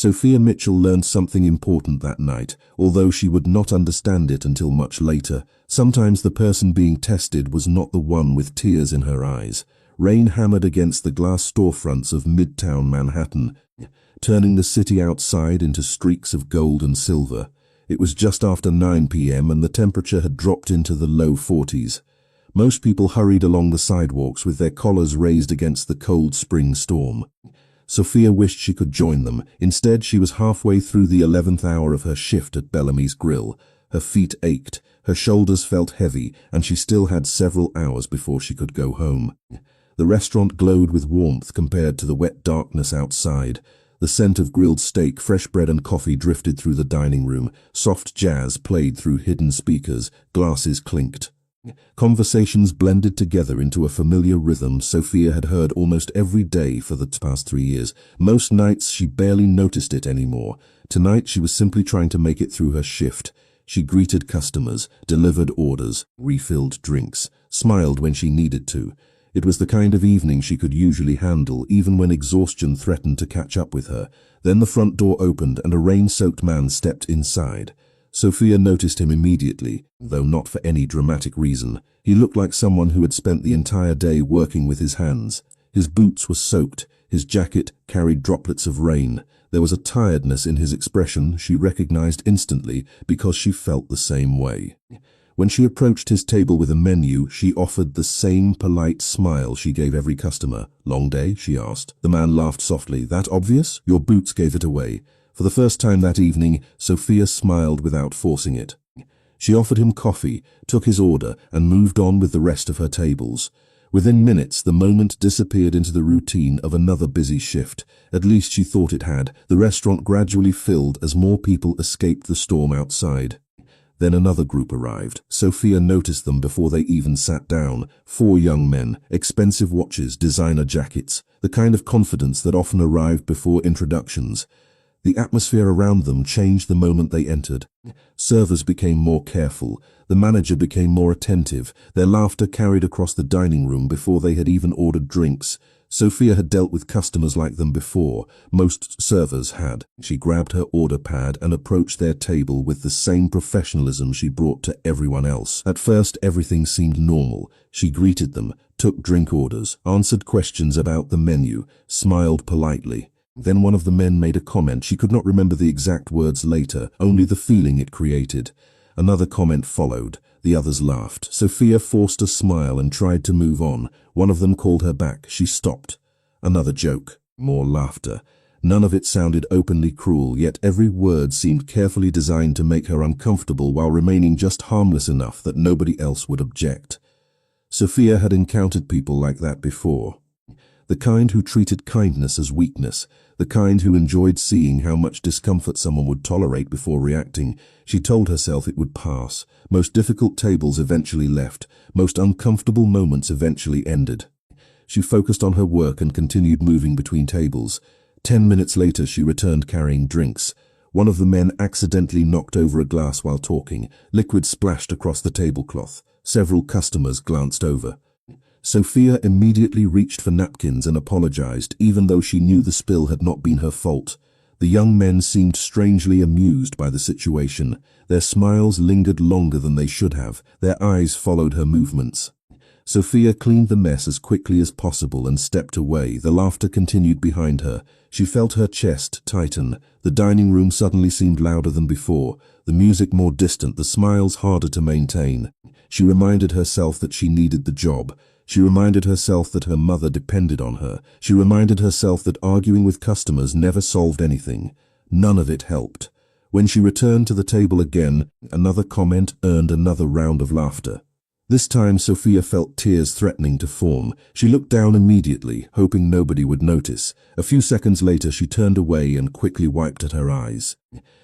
Sophia Mitchell learned something important that night, although she would not understand it until much later. Sometimes the person being tested was not the one with tears in her eyes. Rain hammered against the glass storefronts of Midtown Manhattan, turning the city outside into streaks of gold and silver. It was just after 9 p.m. and the temperature had dropped into the low 40s. Most people hurried along the sidewalks with their collars raised against the cold spring storm. Sophia wished she could join them. Instead, she was halfway through the 11th hour of her shift at Bellamy's Grill. Her feet ached, her shoulders felt heavy, and she still had several hours before she could go home. The restaurant glowed with warmth compared to the wet darkness outside. The scent of grilled steak, fresh bread and coffee drifted through the dining room. Soft jazz played through hidden speakers. Glasses clinked. Conversations blended together into a familiar rhythm Sophia had heard almost every day for the past 3 years. Most nights she barely noticed it anymore. Tonight she was simply trying to make it through her shift. She greeted customers, delivered orders, refilled drinks, smiled when she needed to. It was the kind of evening she could usually handle, even when exhaustion threatened to catch up with her. Then the front door opened and a rain-soaked man stepped inside. Sophia noticed him immediately, though not for any dramatic reason. He looked like someone who had spent the entire day working with his hands. His boots were soaked, his jacket carried droplets of rain. There was a tiredness in his expression she recognized instantly because she felt the same way. When she approached his table with a menu, she offered the same polite smile she gave every customer. "Long day?" she asked. The man laughed softly. "That obvious? Your boots gave it away." For the first time that evening, Sophia smiled without forcing it. She offered him coffee, took his order, and moved on with the rest of her tables. Within minutes, the moment disappeared into the routine of another busy shift. At least she thought it had. The restaurant gradually filled as more people escaped the storm outside. Then another group arrived. Sophia noticed them before they even sat down. 4 young men, expensive watches, designer jackets, the kind of confidence that often arrived before introductions. The atmosphere around them changed the moment they entered. Servers became more careful. The manager became more attentive. Their laughter carried across the dining room before they had even ordered drinks. Sophia had dealt with customers like them before. Most servers had. She grabbed her order pad and approached their table with the same professionalism she brought to everyone else. At first, everything seemed normal. She greeted them, took drink orders, answered questions about the menu, smiled politely. Then one of the men made a comment. She could not remember the exact words later, only the feeling it created. Another comment followed. The others laughed. Sophia forced a smile and tried to move on. One of them called her back. She stopped. Another joke. More laughter. None of it sounded openly cruel, yet every word seemed carefully designed to make her uncomfortable while remaining just harmless enough that nobody else would object. Sophia had encountered people like that before. The kind who treated kindness as weakness, the kind who enjoyed seeing how much discomfort someone would tolerate before reacting. She told herself it would pass. Most difficult tables eventually left. Most uncomfortable moments eventually ended. She focused on her work and continued moving between tables. 10 minutes later, she returned carrying drinks. One of the men accidentally knocked over a glass while talking. Liquid splashed across the tablecloth. Several customers glanced over. Sophia immediately reached for napkins and apologized, even though she knew the spill had not been her fault. The young men seemed strangely amused by the situation. Their smiles lingered longer than they should have. Their eyes followed her movements. Sophia cleaned the mess as quickly as possible and stepped away. The laughter continued behind her. She felt her chest tighten. The dining room suddenly seemed louder than before, the music more distant, the smiles harder to maintain. She reminded herself that she needed the job. She reminded herself that her mother depended on her. She reminded herself that arguing with customers never solved anything. None of it helped. When she returned to the table again, another comment earned another round of laughter. This time Sophia felt tears threatening to form. She looked down immediately, hoping nobody would notice. A few seconds later she turned away and quickly wiped at her eyes.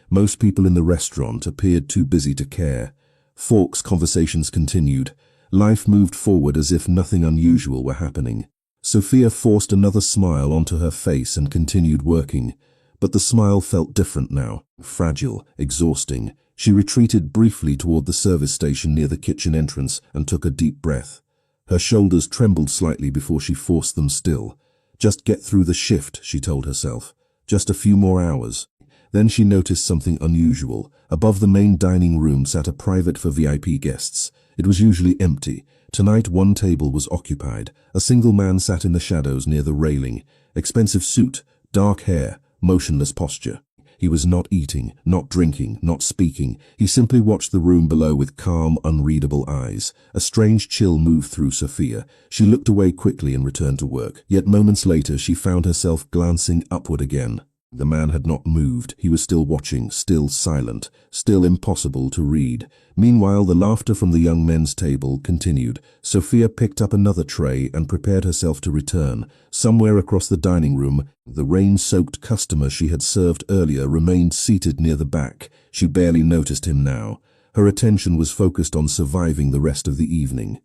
Most people in the restaurant appeared too busy to care. Forks' conversations continued. Life moved forward as if nothing unusual were happening. Sophia forced another smile onto her face and continued working. But the smile felt different now, fragile, exhausting. She retreated briefly toward the service station near the kitchen entrance and took a deep breath. Her shoulders trembled slightly before she forced them still. Just get through the shift, she told herself. Just a few more hours. Then she noticed something unusual. Above the main dining room sat a private for VIP guests. It was usually empty. Tonight one table was occupied. A single man sat in the shadows near the railing. Expensive suit, dark hair, motionless posture. He was not eating, not drinking, not speaking. He simply watched the room below with calm, unreadable eyes. A strange chill moved through Sophia. She looked away quickly and returned to work. Yet moments later she found herself glancing upward again. The man had not moved. He was still watching, still silent, still impossible to read. Meanwhile, the laughter from the young men's table continued. Sophia picked up another tray and prepared herself to return. Somewhere across the dining room, the rain-soaked customer she had served earlier remained seated near the back. She barely noticed him now. Her attention was focused on surviving the rest of the evening.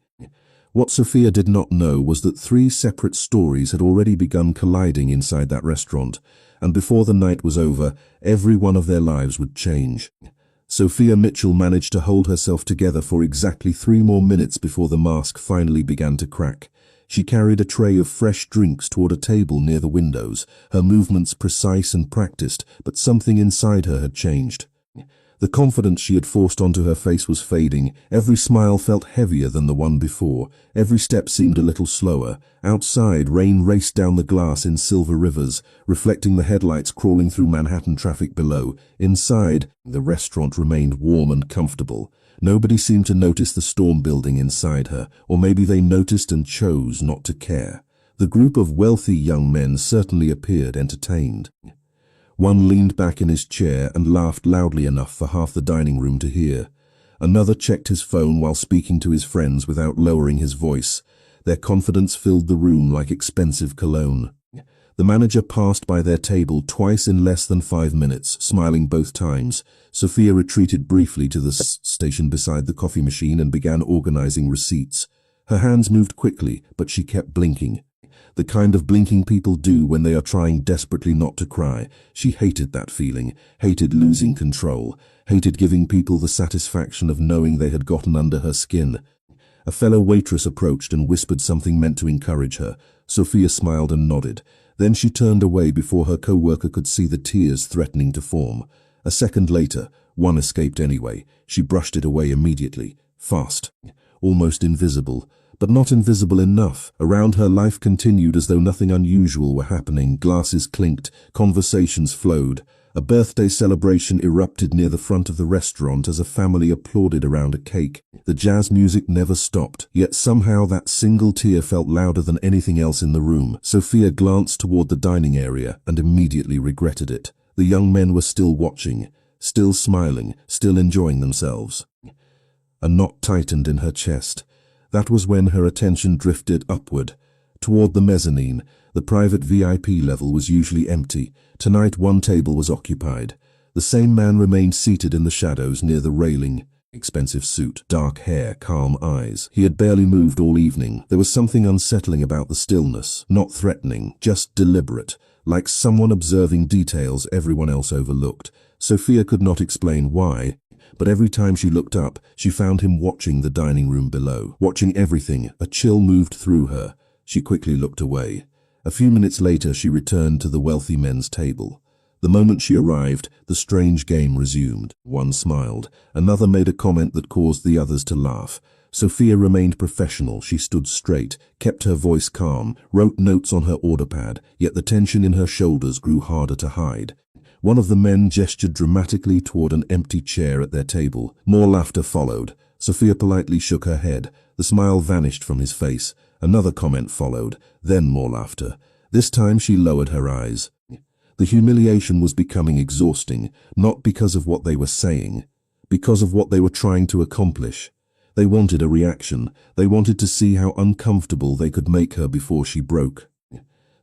What Sophia did not know was that 3 separate stories had already begun colliding inside that restaurant, and before the night was over, every one of their lives would change. Sophia Mitchell managed to hold herself together for exactly 3 more minutes before the mask finally began to crack. She carried a tray of fresh drinks toward a table near the windows, her movements precise and practiced, but something inside her had changed. The confidence she had forced onto her face was fading. Every smile felt heavier than the one before. Every step seemed a little slower. Outside, rain raced down the glass in silver rivers, reflecting the headlights crawling through Manhattan traffic below. Inside, the restaurant remained warm and comfortable. Nobody seemed to notice the storm building inside her, or maybe they noticed and chose not to care. The group of wealthy young men certainly appeared entertained. One leaned back in his chair and laughed loudly enough for half the dining room to hear. Another checked his phone while speaking to his friends without lowering his voice. Their confidence filled the room like expensive cologne. The manager passed by their table twice in less than 5 minutes, smiling both times. Sophia retreated briefly to the station beside the coffee machine and began organizing receipts. Her hands moved quickly, but she kept blinking. The kind of blinking people do when they are trying desperately not to cry. She hated that feeling, hated losing control, hated giving people the satisfaction of knowing they had gotten under her skin. A fellow waitress approached and whispered something meant to encourage her. Sophia smiled and nodded. Then she turned away before her co-worker could see the tears threatening to form. A second later, one escaped anyway. She brushed it away immediately, fast, almost invisible. But not invisible enough. Around her, life continued as though nothing unusual were happening. Glasses clinked, conversations flowed. A birthday celebration erupted near the front of the restaurant as a family applauded around a cake. The jazz music never stopped, yet somehow that single tear felt louder than anything else in the room. Sophia glanced toward the dining area and immediately regretted it. The young men were still watching, still smiling, still enjoying themselves. A knot tightened in her chest. That was when her attention drifted upward. Toward the mezzanine, the private VIP level was usually empty. Tonight one table was occupied. The same man remained seated in the shadows near the railing. Expensive suit, dark hair, calm eyes. He had barely moved all evening. There was something unsettling about the stillness, not threatening, just deliberate, like someone observing details everyone else overlooked. Sophia could not explain why. But every time she looked up, she found him watching the dining room below, watching everything. A chill moved through her. She quickly looked away. A few minutes later, she returned to the wealthy men's table. The moment she arrived, the strange game resumed. One smiled. Another made a comment that caused the others to laugh. Sophia remained professional. She stood straight, kept her voice calm, wrote notes on her order pad, yet the tension in her shoulders grew harder to hide. One of the men gestured dramatically toward an empty chair at their table. More laughter followed. Sophia politely shook her head. The smile vanished from his face. Another comment followed, then more laughter. This time she lowered her eyes. The humiliation was becoming exhausting, not because of what they were saying, because of what they were trying to accomplish. They wanted a reaction. They wanted to see how uncomfortable they could make her before she broke.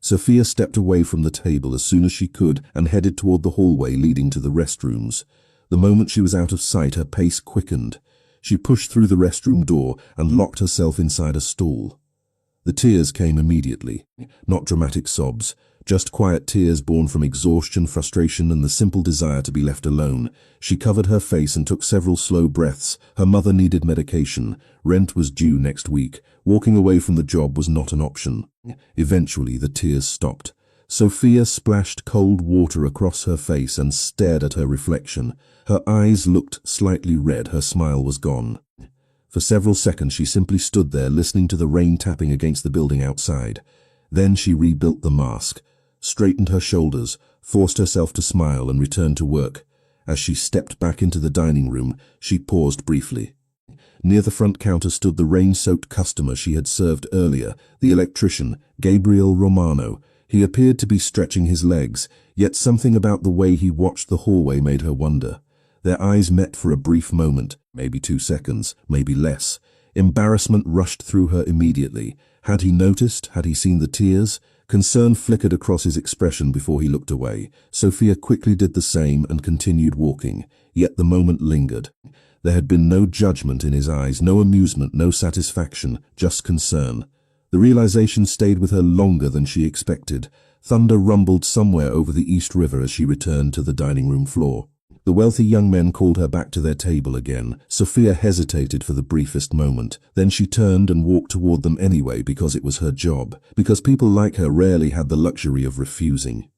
Sophia stepped away from the table as soon as she could and headed toward the hallway leading to the restrooms. The moment she was out of sight, her pace quickened. She pushed through the restroom door and locked herself inside a stall. The tears came immediately, not dramatic sobs, just quiet tears born from exhaustion, frustration, and the simple desire to be left alone. She covered her face and took several slow breaths. Her mother needed medication. Rent was due next week. Walking away from the job was not an option. Eventually, the tears stopped. Sophia splashed cold water across her face and stared at her reflection. Her eyes looked slightly red, her smile was gone. For several seconds she simply stood there listening to the rain tapping against the building outside. Then she rebuilt the mask, straightened her shoulders, forced herself to smile and returned to work. As she stepped back into the dining room, she paused briefly. Near the front counter stood the rain-soaked customer she had served earlier, the electrician, Gabriel Romano. He appeared to be stretching his legs, yet something about the way he watched the hallway made her wonder. Their eyes met for a brief moment, maybe 2 seconds, maybe less. Embarrassment rushed through her immediately. Had he noticed? Had he seen the tears? Concern flickered across his expression before he looked away. Sophia quickly did the same and continued walking, yet the moment lingered. There had been no judgment in his eyes, no amusement, no satisfaction, just concern. The realization stayed with her longer than she expected. Thunder rumbled somewhere over the East River as she returned to the dining room floor. The wealthy young men called her back to their table again. Sophia hesitated for the briefest moment. Then she turned and walked toward them anyway because it was her job, because people like her rarely had the luxury of refusing.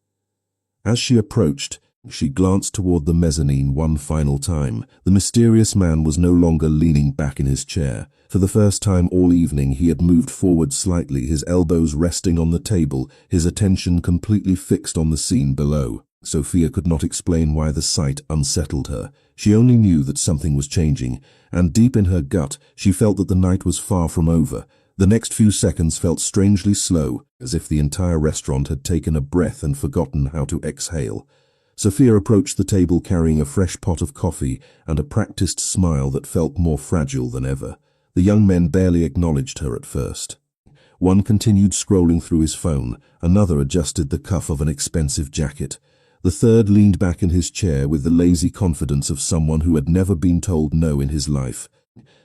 As she approached, she glanced toward the mezzanine one final time. The mysterious man was no longer leaning back in his chair. For the first time all evening he had moved forward slightly, his elbows resting on the table, his attention completely fixed on the scene below. Sophia could not explain why the sight unsettled her. She only knew that something was changing, and deep in her gut she felt that the night was far from over. The next few seconds felt strangely slow, as if the entire restaurant had taken a breath and forgotten how to exhale. Sophia approached the table carrying a fresh pot of coffee and a practiced smile that felt more fragile than ever. The young men barely acknowledged her at first. One continued scrolling through his phone, another adjusted the cuff of an expensive jacket. The third leaned back in his chair with the lazy confidence of someone who had never been told no in his life.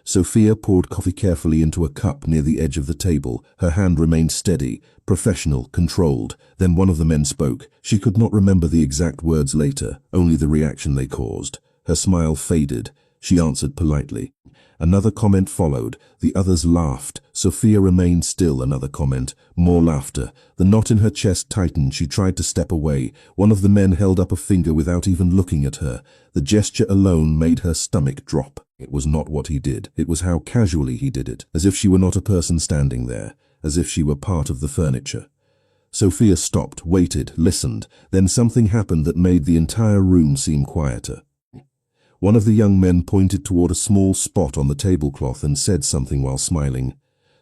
Sophia poured coffee carefully into a cup near the edge of the table. Her hand remained steady, professional, controlled. Then one of the men spoke. She could not remember the exact words later, only the reaction they caused. Her smile faded. She answered politely. Another comment followed. The others laughed. Sophia remained still. Another comment. More laughter. The knot in her chest tightened. She tried to step away. One of the men held up a finger without even looking at her. The gesture alone made her stomach drop. It was not what he did. It was how casually he did it, as if she were not a person standing there, as if she were part of the furniture. Sophia stopped, waited, listened. Then something happened that made the entire room seem quieter. One of the young men pointed toward a small spot on the tablecloth and said something while smiling.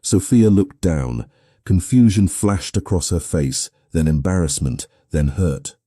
Sophia looked down. Confusion flashed across her face, then embarrassment, then hurt.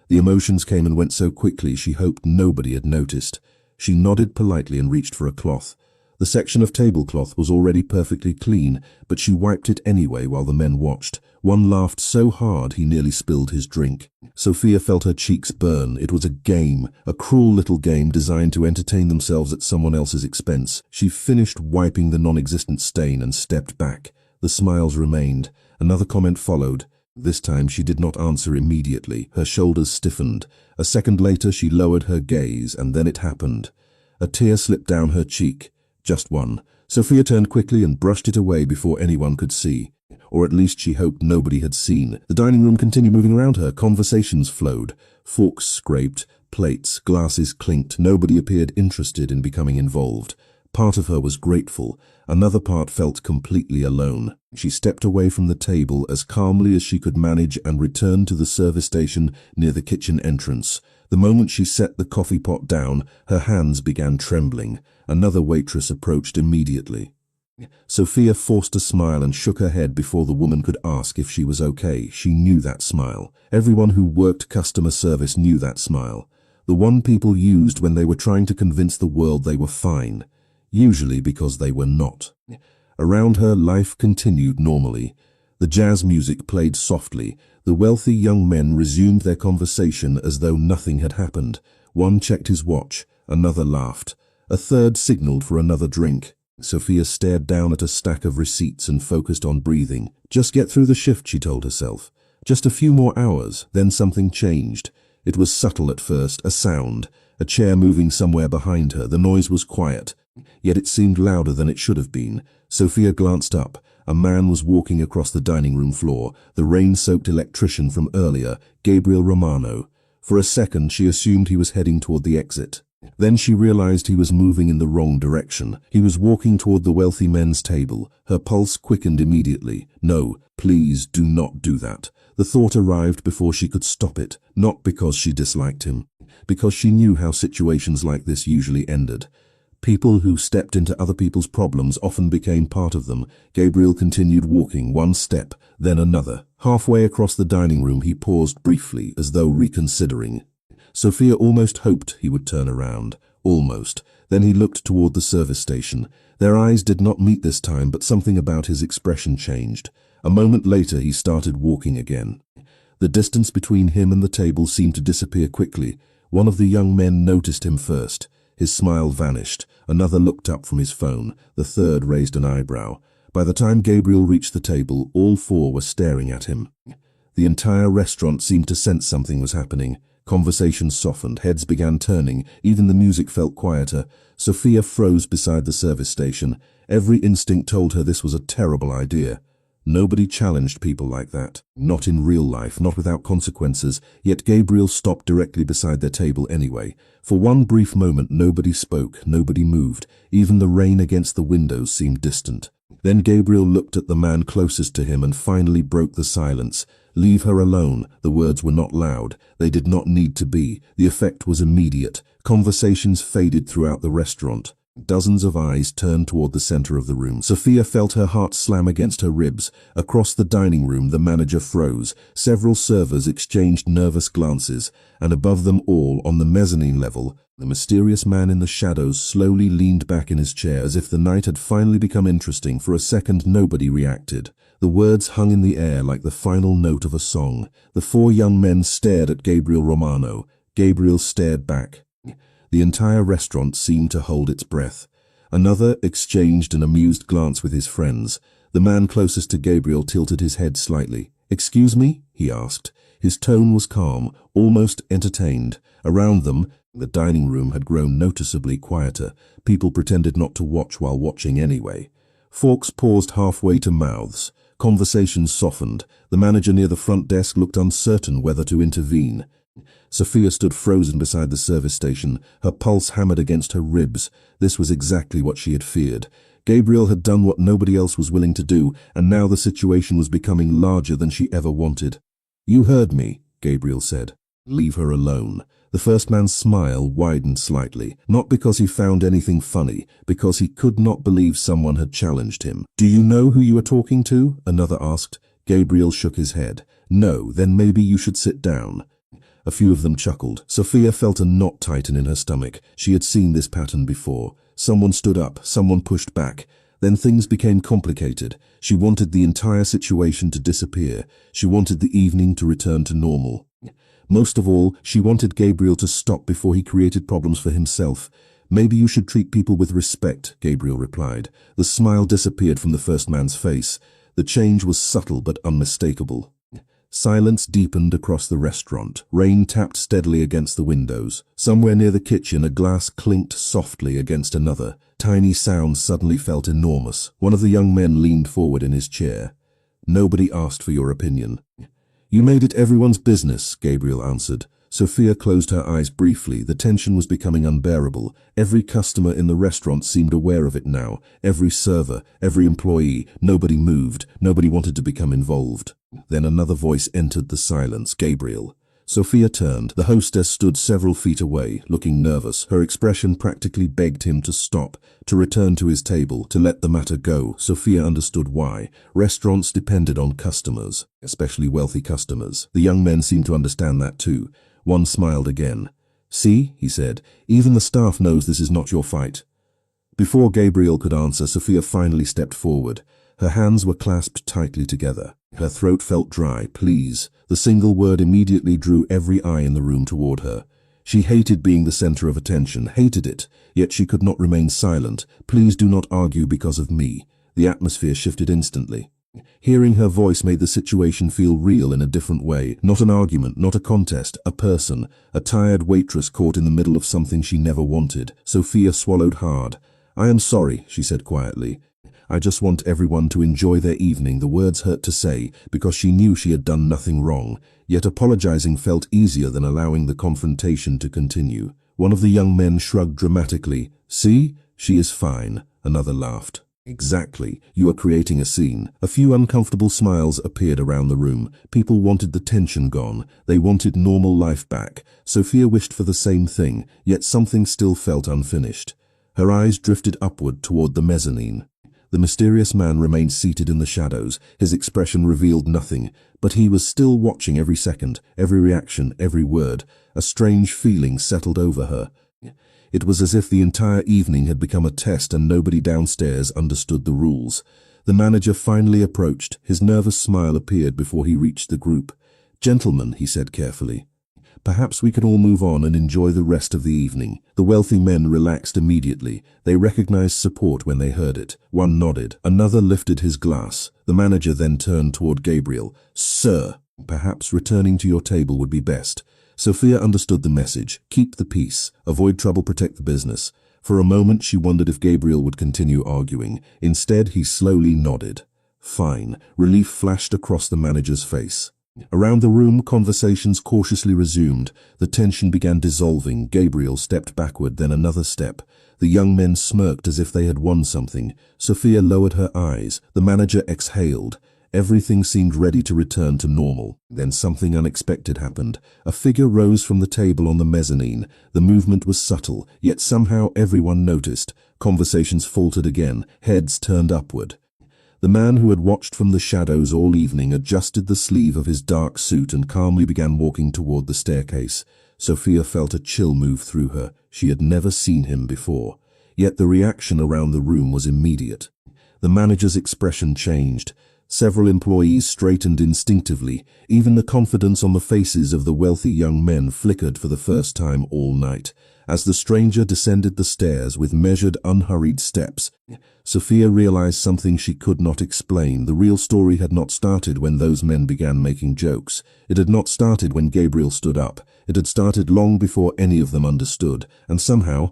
The emotions came and went so quickly she hoped nobody had noticed. She nodded politely and reached for a cloth. The section of tablecloth was already perfectly clean, but she wiped it anyway while the men watched. One laughed so hard he nearly spilled his drink. Sophia felt her cheeks burn. It was a game, a cruel little game designed to entertain themselves at someone else's expense. She finished wiping the non-existent stain and stepped back. The smiles remained. Another comment followed. This time she did not answer immediately. Her shoulders stiffened. A second later she lowered her gaze, and then it happened. A tear slipped down her cheek. Just one. Sophia turned quickly and brushed it away before anyone could see. Or at least she hoped nobody had seen. The dining room continued moving around her. Conversations flowed. Forks scraped. Plates, glasses clinked. Nobody appeared interested in becoming involved. Part of her was grateful. Another part felt completely alone. She stepped away from the table as calmly as she could manage and returned to the service station near the kitchen entrance. The moment she set the coffee pot down, her hands began trembling. Another waitress approached immediately. Sophia forced a smile and shook her head before the woman could ask if she was okay. She knew that smile. Everyone who worked customer service knew that smile. The one people used when they were trying to convince the world they were fine. Usually because they were not. Around her, life continued normally. The jazz music played softly. The wealthy young men resumed their conversation as though nothing had happened. One checked his watch. Another laughed. A third signaled for another drink. Sophia stared down at a stack of receipts and focused on breathing. Just get through the shift, she told herself. Just a few more hours. Then something changed. It was subtle at first, a sound. A chair moving somewhere behind her. The noise was quiet. Yet it seemed louder than it should have been. Sophia glanced up. A man was walking across the dining room floor, the rain-soaked electrician from earlier, Gabriel Romano. For a second she assumed he was heading toward the exit. Then she realized he was moving in the wrong direction. He was walking toward the wealthy men's table. Her pulse quickened immediately. No, please do not do that. The thought arrived before she could stop it, not because she disliked him, because she knew how situations like this usually ended. People who stepped into other people's problems often became part of them. Gabriel continued walking, one step, then another. Halfway across the dining room he paused briefly, as though reconsidering. Sophia almost hoped he would turn around. Almost. Then he looked toward the service station. Their eyes did not meet this time, but something about his expression changed. A moment later he started walking again. The distance between him and the table seemed to disappear quickly. One of the young men noticed him first. His smile vanished. Another looked up from his phone. The third raised an eyebrow. By the time Gabriel reached the table, all four were staring at him. The entire restaurant seemed to sense something was happening. Conversations softened, heads began turning, even the music felt quieter. Sophia froze beside the service station. Every instinct told her this was a terrible idea. Nobody challenged people like that. Not in real life, not without consequences, yet Gabriel stopped directly beside their table anyway. For one brief moment nobody spoke, nobody moved. Even the rain against the windows seemed distant. Then Gabriel looked at the man closest to him and finally broke the silence. "Leave her alone." The words were not loud. They did not need to be. The effect was immediate. Conversations faded throughout the restaurant. Dozens of eyes turned toward the center of the room. Sophia felt her heart slam against her ribs. Across the dining room, the manager froze. Several servers exchanged nervous glances, and above them all, on the mezzanine level, the mysterious man in the shadows slowly leaned back in his chair as if the night had finally become interesting. For a second, nobody reacted. The words hung in the air like the final note of a song. The four young men stared at Gabriel Romano. Gabriel stared back. The entire restaurant seemed to hold its breath. Another exchanged an amused glance with his friends. The man closest to Gabriel tilted his head slightly. "Excuse me?" he asked. His tone was calm, almost entertained. Around them, the dining room had grown noticeably quieter. People pretended not to watch while watching anyway. Forks paused halfway to mouths. Conversations softened. The manager near the front desk looked uncertain whether to intervene. Sophia stood frozen beside the service station, her pulse hammered against her ribs. This was exactly what she had feared. Gabriel had done what nobody else was willing to do, and now the situation was becoming larger than she ever wanted. "You heard me," Gabriel said. "Leave her alone." The first man's smile widened slightly, not because he found anything funny, because he could not believe someone had challenged him. "Do you know who you are talking to?" another asked. Gabriel shook his head. "No, then maybe you should sit down." A few of them chuckled. Sophia felt a knot tighten in her stomach. She had seen this pattern before. Someone stood up, someone pushed back. Then things became complicated. She wanted the entire situation to disappear. She wanted the evening to return to normal. Most of all, she wanted Gabriel to stop before he created problems for himself. "Maybe you should treat people with respect," Gabriel replied. The smile disappeared from the first man's face. The change was subtle but unmistakable. Silence deepened across the restaurant. Rain tapped steadily against the windows. Somewhere near the kitchen, a glass clinked softly against another. Tiny sounds suddenly felt enormous. One of the young men leaned forward in his chair. "Nobody asked for your opinion." "You made it everyone's business," Gabriel answered. Sophia closed her eyes briefly. The tension was becoming unbearable. Every customer in the restaurant seemed aware of it now. Every server, every employee. Nobody moved. Nobody wanted to become involved. Then another voice entered the silence. "Gabriel." Sophia turned. The hostess stood several feet away, looking nervous. Her expression practically begged him to stop, to return to his table, to let the matter go. Sophia understood why. Restaurants depended on customers, especially wealthy customers. The young men seemed to understand that too. One smiled again. "See," he said, "even the staff knows this is not your fight." Before Gabriel could answer, Sophia finally stepped forward. Her hands were clasped tightly together. Her throat felt dry. "Please." The single word immediately drew every eye in the room toward her. She hated being the center of attention, hated it, yet she could not remain silent. "Please do not argue because of me." The atmosphere shifted instantly. Hearing her voice made the situation feel real in a different way. Not an argument, not a contest, a person, a tired waitress caught in the middle of something she never wanted. Sophia swallowed hard. "I am sorry," she said quietly. "I just want everyone to enjoy their evening." The words hurt to say, because she knew she had done nothing wrong, yet apologizing felt easier than allowing the confrontation to continue. One of the young men shrugged dramatically. "See? She is fine." Another laughed. "Exactly. You are creating a scene." A few uncomfortable smiles appeared around the room. People wanted the tension gone. They wanted normal life back. Sophia wished for the same thing, yet something still felt unfinished. Her eyes drifted upward toward the mezzanine. The mysterious man remained seated in the shadows. His expression revealed nothing, but he was still watching every second, every reaction, every word. A strange feeling settled over her. It was as if the entire evening had become a test and nobody downstairs understood the rules. The manager finally approached. His nervous smile appeared before he reached the group. "Gentlemen," he said carefully, "perhaps we can all move on and enjoy the rest of the evening." The wealthy men relaxed immediately. They recognized support when they heard it. One nodded. Another lifted his glass. The manager then turned toward Gabriel. "Sir, perhaps returning to your table would be best." Sophia understood the message. Keep the peace. Avoid trouble, protect the business. For a moment she wondered if Gabriel would continue arguing. Instead, he slowly nodded. Fine. Relief flashed across the manager's face. Around the room, conversations cautiously resumed. The tension began dissolving. Gabriel stepped backward, then another step. The young men smirked as if they had won something. Sophia lowered her eyes. The manager exhaled. Everything seemed ready to return to normal. Then something unexpected happened. A figure rose from the table on the mezzanine. The movement was subtle, yet somehow everyone noticed. Conversations faltered again. Heads turned upward. The man who had watched from the shadows all evening adjusted the sleeve of his dark suit and calmly began walking toward the staircase. Sophia felt a chill move through her. She had never seen him before. Yet the reaction around the room was immediate. The manager's expression changed. Several employees straightened instinctively. Even the confidence on the faces of the wealthy young men flickered for the first time all night. As the stranger descended the stairs with measured, unhurried steps, Sophia realized something she could not explain. The real story had not started when those men began making jokes. It had not started when Gabriel stood up. It had started long before any of them understood. And somehow,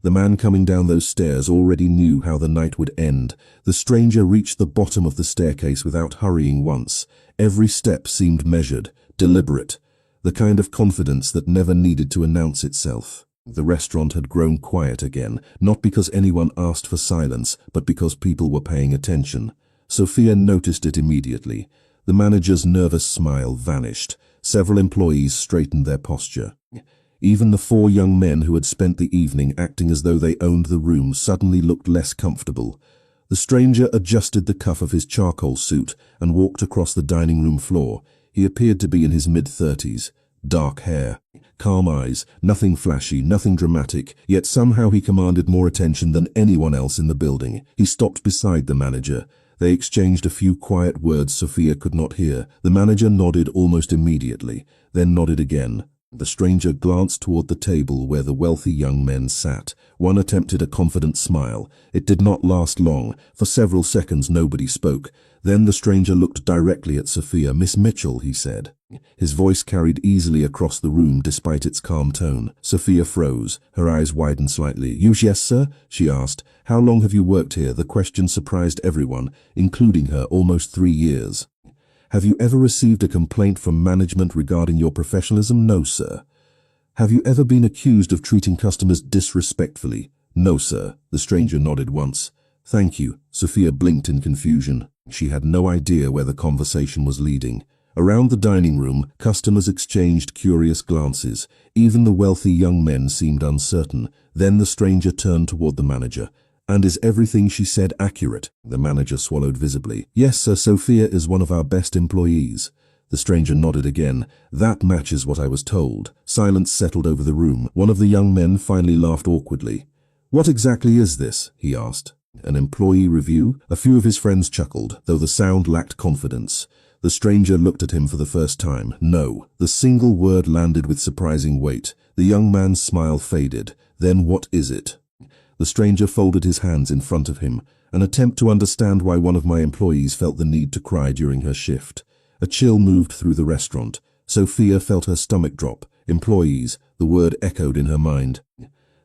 the man coming down those stairs already knew how the night would end. The stranger reached the bottom of the staircase without hurrying once. Every step seemed measured, deliberate, the kind of confidence that never needed to announce itself. The restaurant had grown quiet again, not because anyone asked for silence, but because people were paying attention. Sophia noticed it immediately. The manager's nervous smile vanished. Several employees straightened their posture. Even the four young men who had spent the evening acting as though they owned the room suddenly looked less comfortable. The stranger adjusted the cuff of his charcoal suit and walked across the dining room floor. He appeared to be in his mid-30s. Dark hair, calm eyes, nothing flashy, nothing dramatic, yet somehow he commanded more attention than anyone else in the building. He stopped beside the manager. They exchanged a few quiet words Sophia could not hear. The manager nodded almost immediately, then nodded again. The stranger glanced toward the table where the wealthy young men sat. One attempted a confident smile. It did not last long. For several seconds nobody spoke. Then the stranger looked directly at Sophia. "Miss Mitchell," he said. His voice carried easily across the room despite its calm tone. Sophia froze. Her eyes widened slightly. "Yes, sir?" she asked. "How long have you worked here?" The question surprised everyone, including her. "Almost 3 years." "Have you ever received a complaint from management regarding your professionalism?" "No, sir." "Have you ever been accused of treating customers disrespectfully?" "No, sir." The stranger nodded once. "Thank you." Sophia blinked in confusion. She had no idea where the conversation was leading. Around the dining room, customers exchanged curious glances. Even the wealthy young men seemed uncertain. Then the stranger turned toward the manager. "And is everything she said accurate?" The manager swallowed visibly. "Yes, sir. Sophia is one of our best employees." The stranger nodded again. "That matches what I was told." Silence settled over the room. One of the young men finally laughed awkwardly. "What exactly is this?" he asked. "An employee review?" A few of his friends chuckled, though the sound lacked confidence. The stranger looked at him for the first time. "No." The single word landed with surprising weight. The young man's smile faded. "Then what is it?" The stranger folded his hands in front of him. "An attempt to understand why one of my employees felt the need to cry during her shift." A chill moved through the restaurant. Sophia felt her stomach drop. Employees, the word echoed in her mind.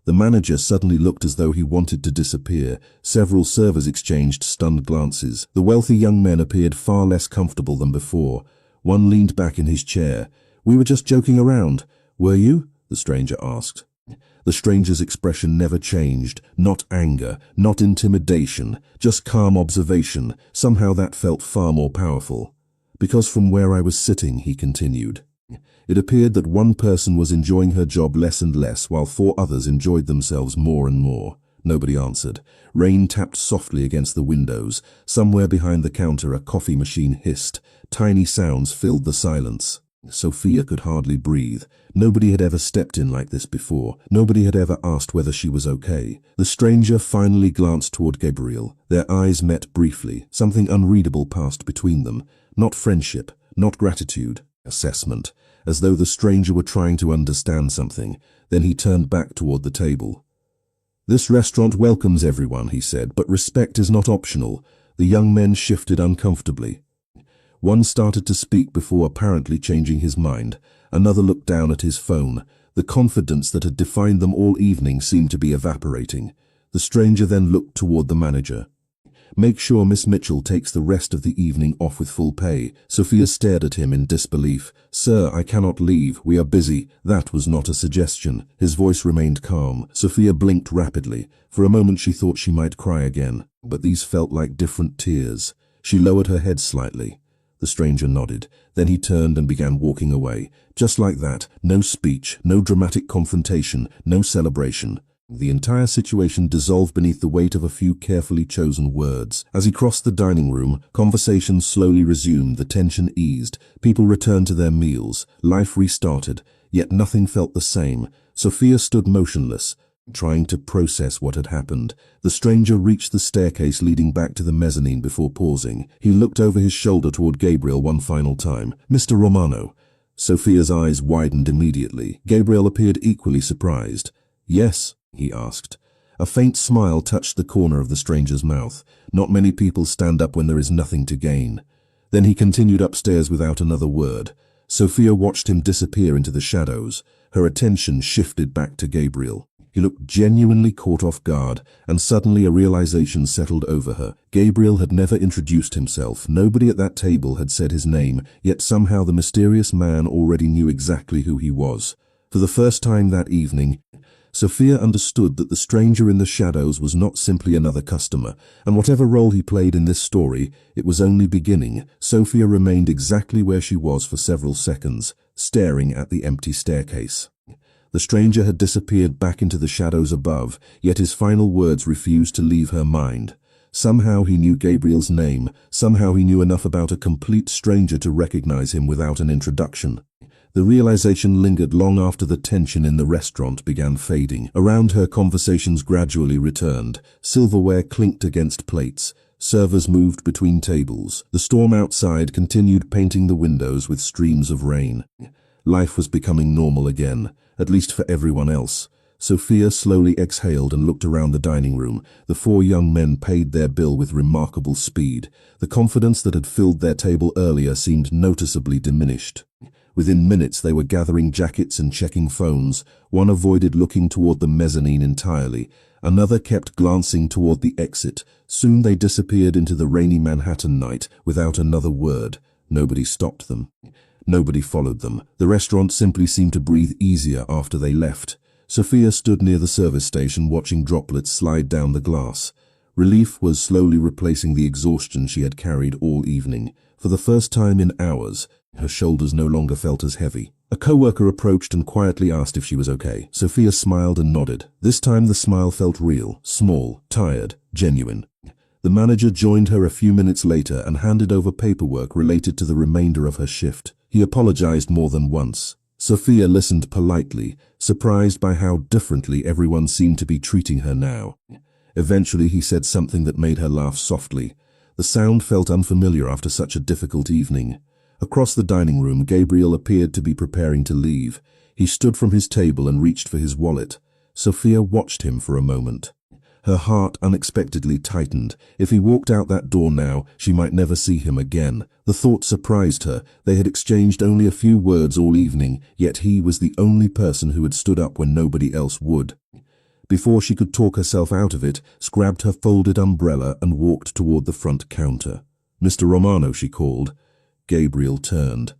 The manager suddenly looked as though he wanted to disappear. Several servers exchanged stunned glances. The wealthy young men appeared far less comfortable than before. One leaned back in his chair. "We were just joking around." "Were you?" the stranger asked. The stranger's expression never changed. Not anger, not intimidation, just calm observation. Somehow that felt far more powerful. "Because from where I was sitting," he continued, "it appeared that one person was enjoying her job less and less, while 4 others enjoyed themselves more and more." Nobody answered. Rain tapped softly against the windows. Somewhere behind the counter a coffee machine hissed. Tiny sounds filled the silence. Sophia could hardly breathe. Nobody had ever stepped in like this before. Nobody had ever asked whether she was okay. The stranger finally glanced toward Gabriel. Their eyes met briefly. Something unreadable passed between them. Not friendship, not gratitude. Assessment. As though the stranger were trying to understand something. Then he turned back toward the table. "This restaurant welcomes everyone," he said, "but respect is not optional." The young men shifted uncomfortably. One started to speak before apparently changing his mind. Another looked down at his phone. The confidence that had defined them all evening seemed to be evaporating. The stranger then looked toward the manager. "Make sure Miss Mitchell takes the rest of the evening off with full pay." Sophia stared at him in disbelief. "Sir, I cannot leave. We are busy." That was not a suggestion. His voice remained calm. Sophia blinked rapidly. For a moment she thought she might cry again, but these felt like different tears. She lowered her head slightly. The stranger nodded. Then he turned and began walking away. Just like that, no speech, no dramatic confrontation, no celebration. The entire situation dissolved beneath the weight of a few carefully chosen words. As he crossed the dining room, conversation slowly resumed, the tension eased. People returned to their meals. Life restarted, yet nothing felt the same. Sophia stood motionless, trying to process what had happened. The stranger reached the staircase leading back to the mezzanine before pausing. He looked over his shoulder toward Gabriel one final time. "Mr. Romano." Sophia's eyes widened immediately. Gabriel appeared equally surprised. "Yes?" he asked. A faint smile touched the corner of the stranger's mouth. Not many people stand up when there is nothing to gain. Then he continued upstairs without another word. Sophia watched him disappear into the shadows. Her attention shifted back to Gabriel. He looked genuinely caught off guard, and suddenly a realization settled over her. Gabriel had never introduced himself. Nobody at that table had said his name, yet somehow the mysterious man already knew exactly who he was. For the first time that evening, Sophia understood that the stranger in the shadows was not simply another customer, and whatever role he played in this story, it was only beginning. Sophia remained exactly where she was for several seconds, staring at the empty staircase. The stranger had disappeared back into the shadows above, yet his final words refused to leave her mind. Somehow he knew Gabriel's name. Somehow he knew enough about a complete stranger to recognize him without an introduction. The realization lingered long after the tension in the restaurant began fading. Around her, conversations gradually returned. Silverware clinked against plates. Servers moved between tables. The storm outside continued painting the windows with streams of rain. Life was becoming normal again, at least for everyone else. Sophia slowly exhaled and looked around the dining room. The 4 young men paid their bill with remarkable speed. The confidence that had filled their table earlier seemed noticeably diminished. Within minutes they were gathering jackets and checking phones. One avoided looking toward the mezzanine entirely. Another kept glancing toward the exit. Soon they disappeared into the rainy Manhattan night without another word. Nobody stopped them. Nobody followed them. The restaurant simply seemed to breathe easier after they left. Sophia stood near the service station watching droplets slide down the glass. Relief was slowly replacing the exhaustion she had carried all evening. For the first time in hours, her shoulders no longer felt as heavy. A co-worker approached and quietly asked if she was okay. Sophia smiled and nodded. This time the smile felt real, small, tired, genuine. The manager joined her a few minutes later and handed over paperwork related to the remainder of her shift. He apologized more than once. Sophia listened politely, surprised by how differently everyone seemed to be treating her now. Eventually he said something that made her laugh softly. The sound felt unfamiliar after such a difficult evening. Across the dining room, Gabriel appeared to be preparing to leave. He stood from his table and reached for his wallet. Sophia watched him for a moment. Her heart unexpectedly tightened. If he walked out that door now, she might never see him again. The thought surprised her. They had exchanged only a few words all evening, yet he was the only person who had stood up when nobody else would. Before she could talk herself out of it, grabbed her folded umbrella and walked toward the front counter. "Mr. Romano," she called. Gabriel turned.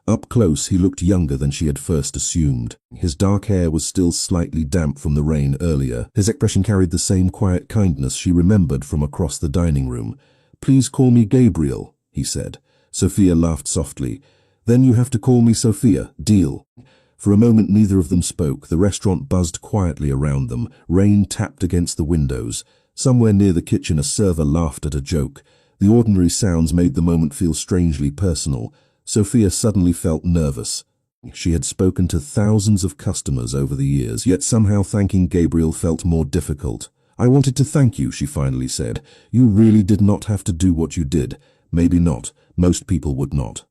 Up close, he looked younger than she had first assumed. His dark hair was still slightly damp from the rain earlier. His expression carried the same quiet kindness she remembered from across the dining room. "Please call me Gabriel," he said. Sophia laughed softly. "Then you have to call me Sophia. Deal." For a moment neither of them spoke. The restaurant buzzed quietly around them. Rain tapped against the windows. Somewhere near the kitchen a server laughed at a joke. The ordinary sounds made the moment feel strangely personal. Sophia suddenly felt nervous. She had spoken to thousands of customers over the years, yet somehow thanking Gabriel felt more difficult. "I wanted to thank you," she finally said. "You really did not have to do what you did." "Maybe not. Most people would not."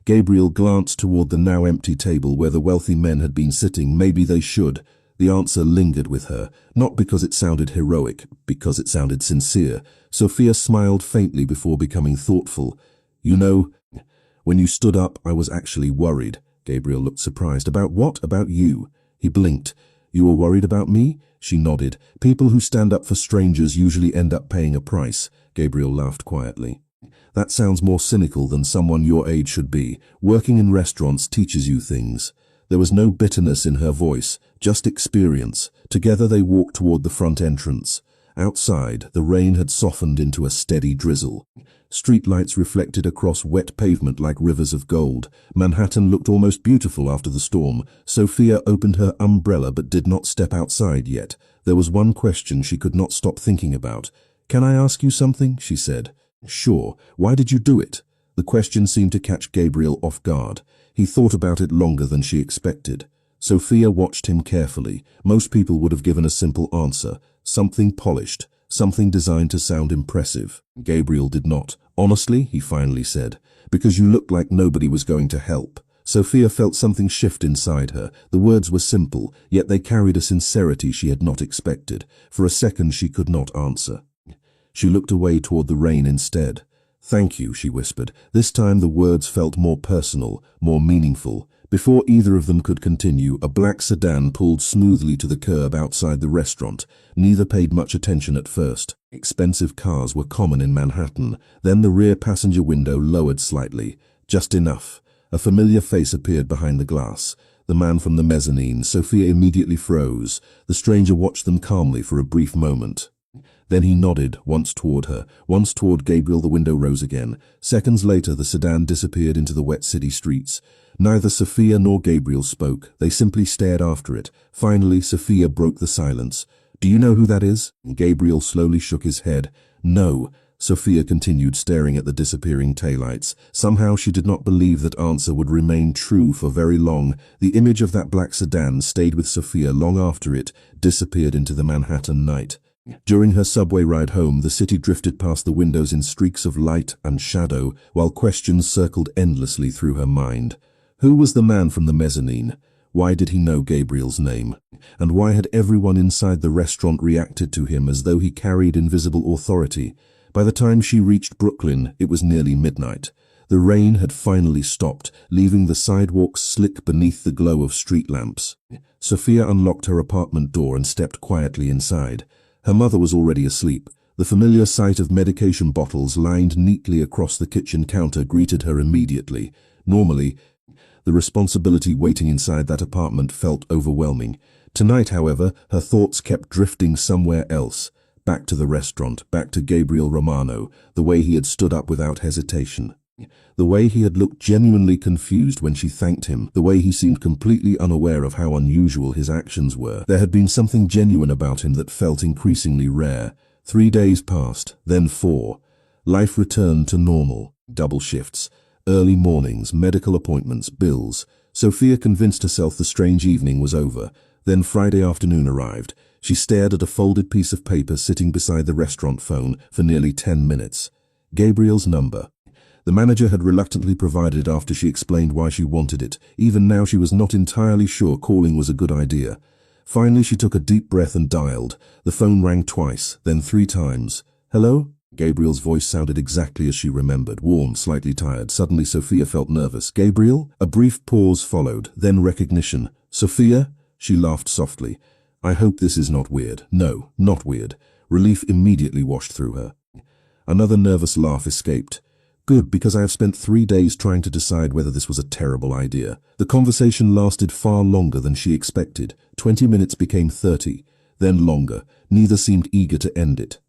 Gabriel glanced toward the now empty table where the wealthy men had been sitting. Maybe they should. The answer lingered with her, not because it sounded heroic, because it sounded sincere. Sophia smiled faintly before becoming thoughtful. "You know, when you stood up, I was actually worried." Gabriel looked surprised. "About what? About you?" He blinked. "You were worried about me?" She nodded. "People who stand up for strangers usually end up paying a price." Gabriel laughed quietly. "That sounds more cynical than someone your age should be. Working in restaurants teaches you things." There was no bitterness in her voice, just experience. Together they walked toward the front entrance. Outside, the rain had softened into a steady drizzle. Streetlights reflected across wet pavement like rivers of gold. Manhattan looked almost beautiful after the storm. Sophia opened her umbrella but did not step outside yet. There was one question she could not stop thinking about. "Can I ask you something?" she said. "Sure. Why did you do it?" The question seemed to catch Gabriel off guard. He thought about it longer than she expected. Sophia watched him carefully. Most people would have given a simple answer. Something polished. Something designed to sound impressive. Gabriel did not. "Honestly," he finally said, "because you looked like nobody was going to help." Sophia felt something shift inside her. The words were simple, yet they carried a sincerity she had not expected. For a second she could not answer. She looked away toward the rain instead. "Thank you," she whispered. This time the words felt more personal, more meaningful. Before either of them could continue, a black sedan pulled smoothly to the curb outside the restaurant. Neither paid much attention at first. Expensive cars were common in Manhattan. Then the rear passenger window lowered slightly. Just enough. A familiar face appeared behind the glass. The man from the mezzanine. Sophia immediately froze. The stranger watched them calmly for a brief moment. Then he nodded, once toward her, once toward Gabriel. The window rose again. Seconds later, the sedan disappeared into the wet city streets. Neither Sophia nor Gabriel spoke. They simply stared after it. Finally, Sophia broke the silence. "Do you know who that is?" Gabriel slowly shook his head. "No." Sophia continued staring at the disappearing taillights. Somehow she did not believe that answer would remain true for very long. The image of that black sedan stayed with Sophia long after it disappeared into the Manhattan night. During her subway ride home, the city drifted past the windows in streaks of light and shadow, while questions circled endlessly through her mind. Who was the man from the mezzanine? Why did he know Gabriel's name? And why had everyone inside the restaurant reacted to him as though he carried invisible authority? By the time she reached Brooklyn, it was nearly midnight. The rain had finally stopped, leaving the sidewalks slick beneath the glow of street lamps. Sophia unlocked her apartment door and stepped quietly inside. Her mother was already asleep. The familiar sight of medication bottles lined neatly across the kitchen counter greeted her immediately. Normally, the responsibility waiting inside that apartment felt overwhelming. Tonight, however, her thoughts kept drifting somewhere else. Back to the restaurant, back to Gabriel Romano, the way he had stood up without hesitation. The way he had looked genuinely confused when she thanked him, the way he seemed completely unaware of how unusual his actions were. There had been something genuine about him that felt increasingly rare. 3 days passed, then 4. Life returned to normal. Double shifts, early mornings, medical appointments, bills. Sophia convinced herself the strange evening was over. Then Friday afternoon arrived. She stared at a folded piece of paper sitting beside the restaurant phone for nearly 10 minutes. Gabriel's number. The manager had reluctantly provided it after she explained why she wanted it. Even now she was not entirely sure calling was a good idea. Finally she took a deep breath and dialed. The phone rang twice, then 3 times. "Hello?" Gabriel's voice sounded exactly as she remembered, warm, slightly tired. Suddenly Sophia felt nervous. "Gabriel?" A brief pause followed, then recognition. "Sophia?" She laughed softly. I hope this is not weird. No, not weird. Relief immediately washed through her. Another nervous laugh escaped. Good, because I have spent 3 days trying to decide whether this was a terrible idea. The conversation lasted far longer than she expected. 20 minutes became 30, then longer. Neither seemed eager to end it.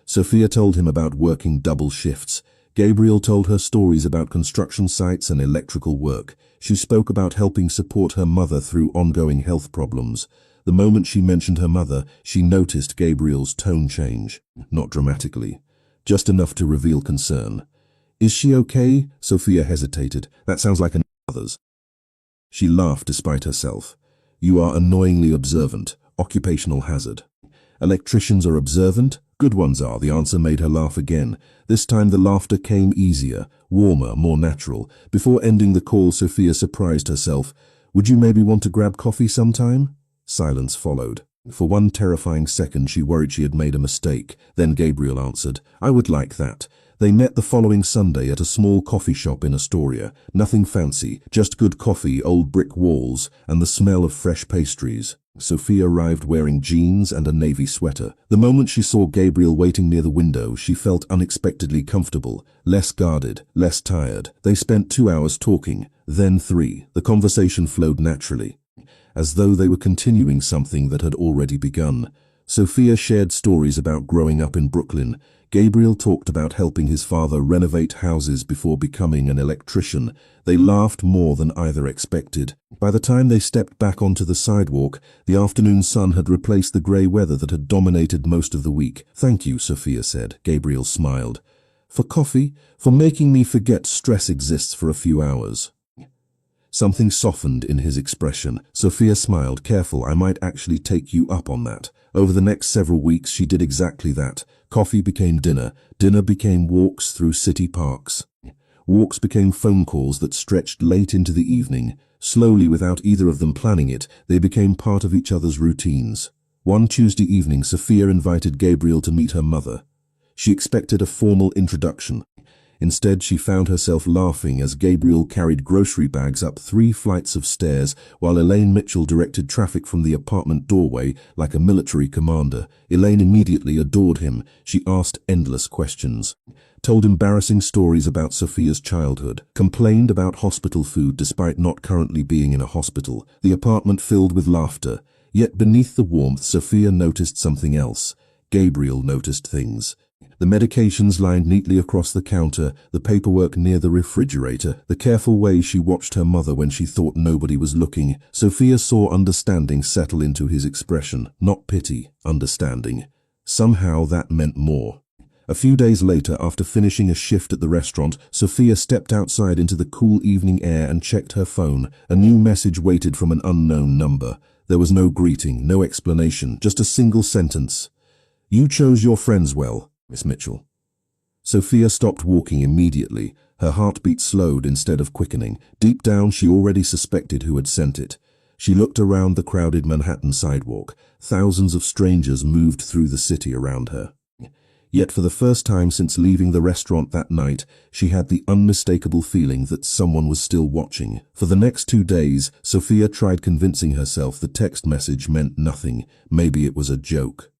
Sophia told him about working double shifts. Gabriel told her stories about construction sites and electrical work. She spoke about helping support her mother through ongoing health problems. The moment she mentioned her mother, she noticed Gabriel's tone change. Not dramatically, just enough to reveal concern. Is she okay? Sophia hesitated. That sounds like another's. She laughed despite herself. You are annoyingly observant. Occupational hazard. Electricians are observant? Good ones are. The answer made her laugh again. This time the laughter came easier, warmer, more natural. Before ending the call, Sophia surprised herself. Would you maybe want to grab coffee sometime? Silence followed. For one terrifying second she worried she had made a mistake. Then Gabriel answered, I would like that. They met the following Sunday at a small coffee shop in Astoria. Nothing fancy, just good coffee, old brick walls, and the smell of fresh pastries. Sophia arrived wearing jeans and a navy sweater. The moment she saw Gabriel waiting near the window, she felt unexpectedly comfortable, less guarded, less tired. They spent 2 hours talking, then 3. The conversation flowed naturally, as though they were continuing something that had already begun. Sophia shared stories about growing up in Brooklyn. Gabriel talked about helping his father renovate houses before becoming an electrician. They laughed more than either expected. By the time they stepped back onto the sidewalk, the afternoon sun had replaced the grey weather that had dominated most of the week. Thank you, Sophia said. Gabriel smiled. For coffee? For making me forget stress exists for a few hours. Something softened in his expression. Sophia smiled. Careful, I might actually take you up on that. Over the next several weeks she did exactly that. Coffee became dinner. Dinner became walks through city parks. Walks became phone calls that stretched late into the evening. Slowly, without either of them planning it, they became part of each other's routines. One Tuesday evening, Sophia invited Gabriel to meet her mother. She expected a formal introduction. Instead, she found herself laughing as Gabriel carried grocery bags up 3 flights of stairs while Elaine Mitchell directed traffic from the apartment doorway like a military commander. Elaine immediately adored him. She asked endless questions, told embarrassing stories about Sophia's childhood, complained about hospital food despite not currently being in a hospital. The apartment filled with laughter. Yet beneath the warmth, Sophia noticed something else. Gabriel noticed things. The medications lined neatly across the counter, the paperwork near the refrigerator, the careful way she watched her mother when she thought nobody was looking. Sophia saw understanding settle into his expression. Not pity, understanding. Somehow that meant more. A few days later, after finishing a shift at the restaurant, Sophia stepped outside into the cool evening air and checked her phone. A new message waited from an unknown number. There was no greeting, no explanation, just a single sentence. You chose your friends well, Miss Mitchell. Sophia stopped walking immediately. Her heartbeat slowed instead of quickening. Deep down, she already suspected who had sent it. She looked around the crowded Manhattan sidewalk. Thousands of strangers moved through the city around her. Yet for the first time since leaving the restaurant that night, she had the unmistakable feeling that someone was still watching. For the next 2 days, Sophia tried convincing herself the text message meant nothing. Maybe it was a joke.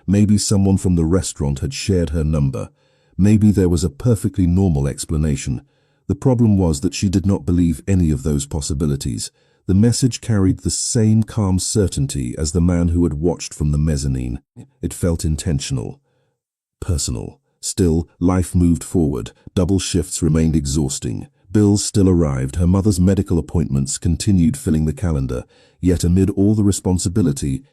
Maybe someone from the restaurant had shared her number. Maybe there was a perfectly normal explanation. The problem was that she did not believe any of those possibilities. The message carried the same calm certainty as the man who had watched from the mezzanine. It felt intentional, personal. Still, life moved forward. Double shifts remained exhausting. Bills still arrived. Her mother's medical appointments continued filling the calendar. Yet amid all the responsibility,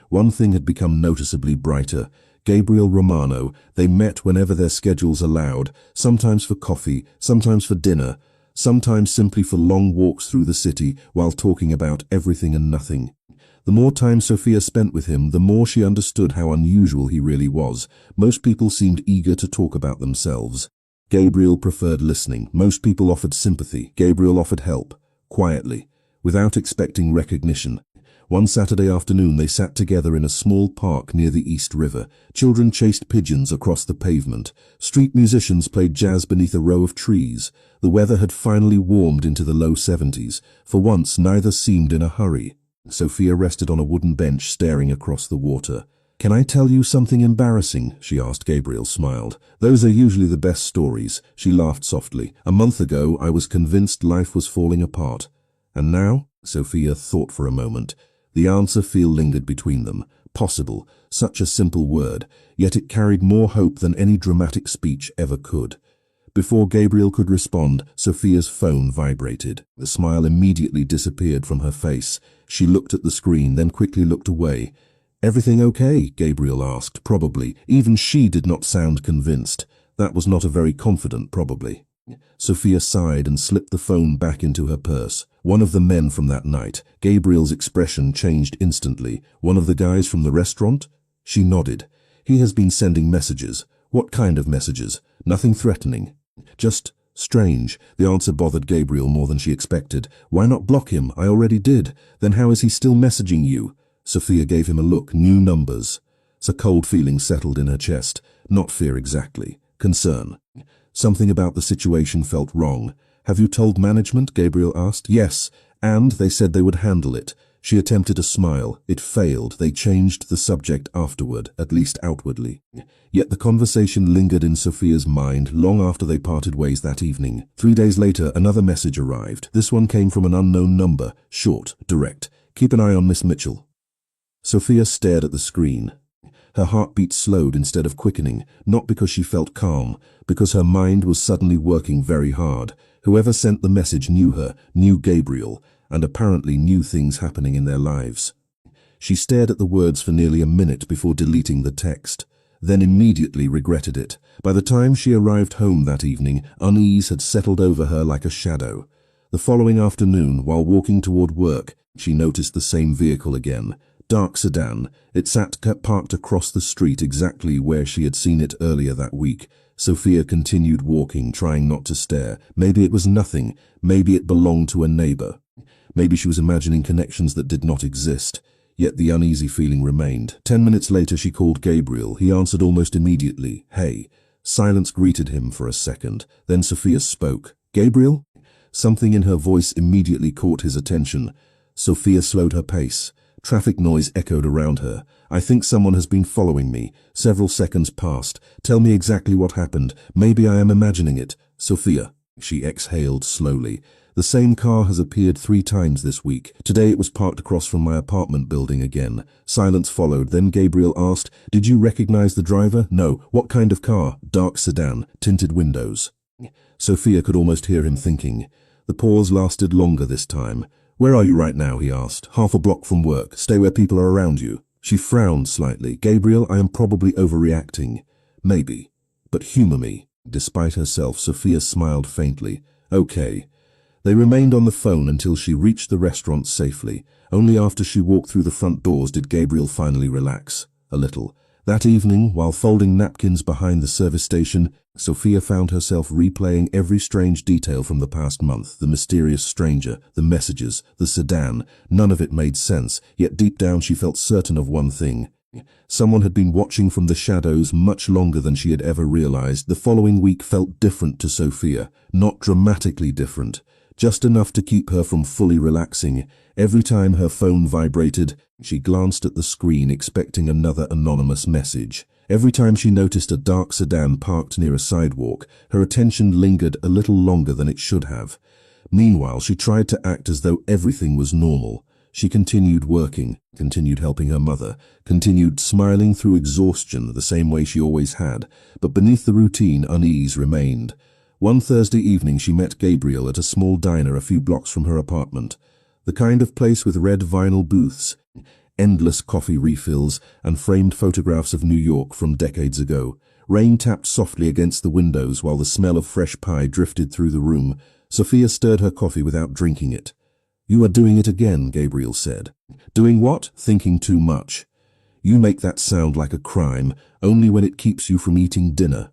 one thing had become noticeably brighter. Gabriel Romano. They met whenever their schedules allowed, sometimes for coffee, sometimes for dinner, sometimes simply for long walks through the city while talking about everything and nothing. The more time Sophia spent with him, the more she understood how unusual he really was. Most people seemed eager to talk about themselves. Gabriel preferred listening. Most people offered sympathy. Gabriel offered help, quietly, without expecting recognition. One Saturday afternoon they sat together in a small park near the East River. Children chased pigeons across the pavement. Street musicians played jazz beneath a row of trees. The weather had finally warmed into the low 70s. For once, neither seemed in a hurry. Sophia rested on a wooden bench staring across the water. "Can I tell you something embarrassing?" she asked. Gabriel smiled. "Those are usually the best stories." She laughed softly. "A month ago, I was convinced life was falling apart. And now?" Sophia thought for a moment. The answer lingered between them. Possible. Such a simple word, yet it carried more hope than any dramatic speech ever could. Before Gabriel could respond, Sophia's phone vibrated. The smile immediately disappeared from her face. She looked at the screen, then quickly looked away. "Everything okay?" Gabriel asked. Probably. Even she did not sound convinced. That was not a very confident probably. Sophia sighed and slipped the phone back into her purse. One of the men from that night. Gabriel's expression changed instantly. One of the guys from the restaurant? She nodded. He has been sending messages. What kind of messages? Nothing threatening. Just strange. The answer bothered Gabriel more than she expected. "Why not block him? I already did." "Then how is he still messaging you?" Sophia gave him a look. New numbers. A cold feeling settled in her chest. Not fear exactly. Concern. Something about the situation felt wrong. "Have you told management?" Gabriel asked. "Yes, and they said they would handle it." She attempted a smile. It failed. They changed the subject afterward, at least outwardly. Yet the conversation lingered in Sophia's mind long after they parted ways that evening. 3 days later, another message arrived. This one came from an unknown number. Short, direct. "Keep an eye on Miss Mitchell." Sophia stared at the screen. Her heartbeat slowed instead of quickening, not because she felt calm, because her mind was suddenly working very hard. Whoever sent the message knew her, knew Gabriel, and apparently knew things happening in their lives. She stared at the words for nearly a minute before deleting the text, then immediately regretted it. By the time she arrived home that evening, unease had settled over her like a shadow. The following afternoon, while walking toward work, she noticed the same vehicle again. Dark sedan. It sat parked across the street exactly where she had seen it earlier that week. Sophia continued walking, trying not to stare. Maybe it was nothing. Maybe it belonged to a neighbor. Maybe she was imagining connections that did not exist. Yet the uneasy feeling remained. 10 minutes later she called Gabriel. He answered almost immediately. "Hey." Silence greeted him for a second. Then Sophia spoke. "Gabriel?" Something in her voice immediately caught his attention. Sophia slowed her pace. Traffic noise echoed around her. "I think someone has been following me." Several seconds passed. "Tell me exactly what happened. Maybe I am imagining it." "Sophia." She exhaled slowly. "The same car has appeared 3 times this week. Today it was parked across from my apartment building again." Silence followed. Then Gabriel asked, "Did you recognize the driver?" "No." "What kind of car?" "Dark sedan, tinted windows." Sophia could almost hear him thinking. The pause lasted longer this time. "Where are you right now?" he asked. "Half a block from work. Stay where people are around you." She frowned slightly. "Gabriel, I am probably overreacting." "Maybe. But humor me." Despite herself, Sophia smiled faintly. "Okay." They remained on the phone until she reached the restaurant safely. Only after she walked through the front doors did Gabriel finally relax. A little. That evening, while folding napkins behind the service station, Sophia found herself replaying every strange detail from the past month. The mysterious stranger, the messages, the sedan. None of it made sense, yet deep down she felt certain of one thing. Someone had been watching from the shadows much longer than she had ever realized. The following week felt different to Sophia. Not dramatically different. Just enough to keep her from fully relaxing. Every time her phone vibrated, she glanced at the screen expecting another anonymous message. Every time she noticed a dark sedan parked near a sidewalk, her attention lingered a little longer than it should have. Meanwhile, she tried to act as though everything was normal. She continued working, continued helping her mother, continued smiling through exhaustion the same way she always had, but beneath the routine, unease remained. One Thursday evening she met Gabriel at a small diner a few blocks from her apartment. The kind of place with red vinyl booths, endless coffee refills, and framed photographs of New York from decades ago. Rain tapped softly against the windows while the smell of fresh pie drifted through the room. Sophia stirred her coffee without drinking it. "You are doing it again," Gabriel said. "Doing what?" "Thinking too much." "You make that sound like a crime, only when it keeps you from eating dinner."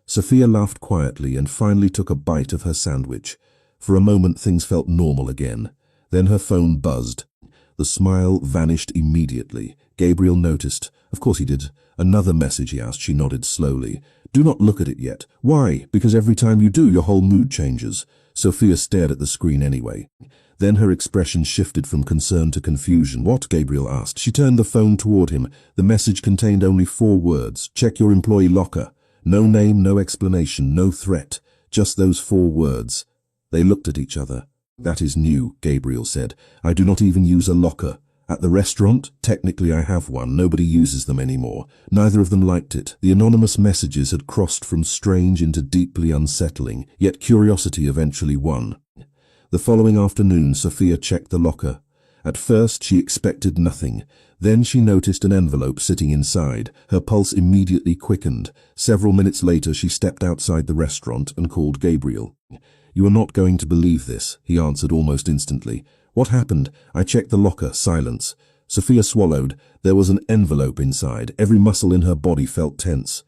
Sophia laughed quietly and finally took a bite of her sandwich. For a moment things felt normal again. Then her phone buzzed. The smile vanished immediately. Gabriel noticed. Of course he did. Another message, he asked. She nodded slowly. Do not look at it yet. Why? Because every time you do, your whole mood changes. Sophia stared at the screen anyway. Then her expression shifted from concern to confusion. What? Gabriel asked. She turned the phone toward him. The message contained only 4 words. Check your employee locker. No name, no explanation, no threat. Just those 4 words. They looked at each other. That is new, Gabriel said. I do not even use a locker. At the restaurant, technically I have one. Nobody uses them anymore. Neither of them liked it. The anonymous messages had crossed from strange into deeply unsettling, yet curiosity eventually won. The following afternoon, Sophia checked the locker. At first, she expected nothing. Then she noticed an envelope sitting inside. Her pulse immediately quickened. Several minutes later, she stepped outside the restaurant and called Gabriel. You are not going to believe this, he answered almost instantly. What happened? I checked the locker. Silence. Sophia swallowed. There was an envelope inside. Every muscle in her body felt tense.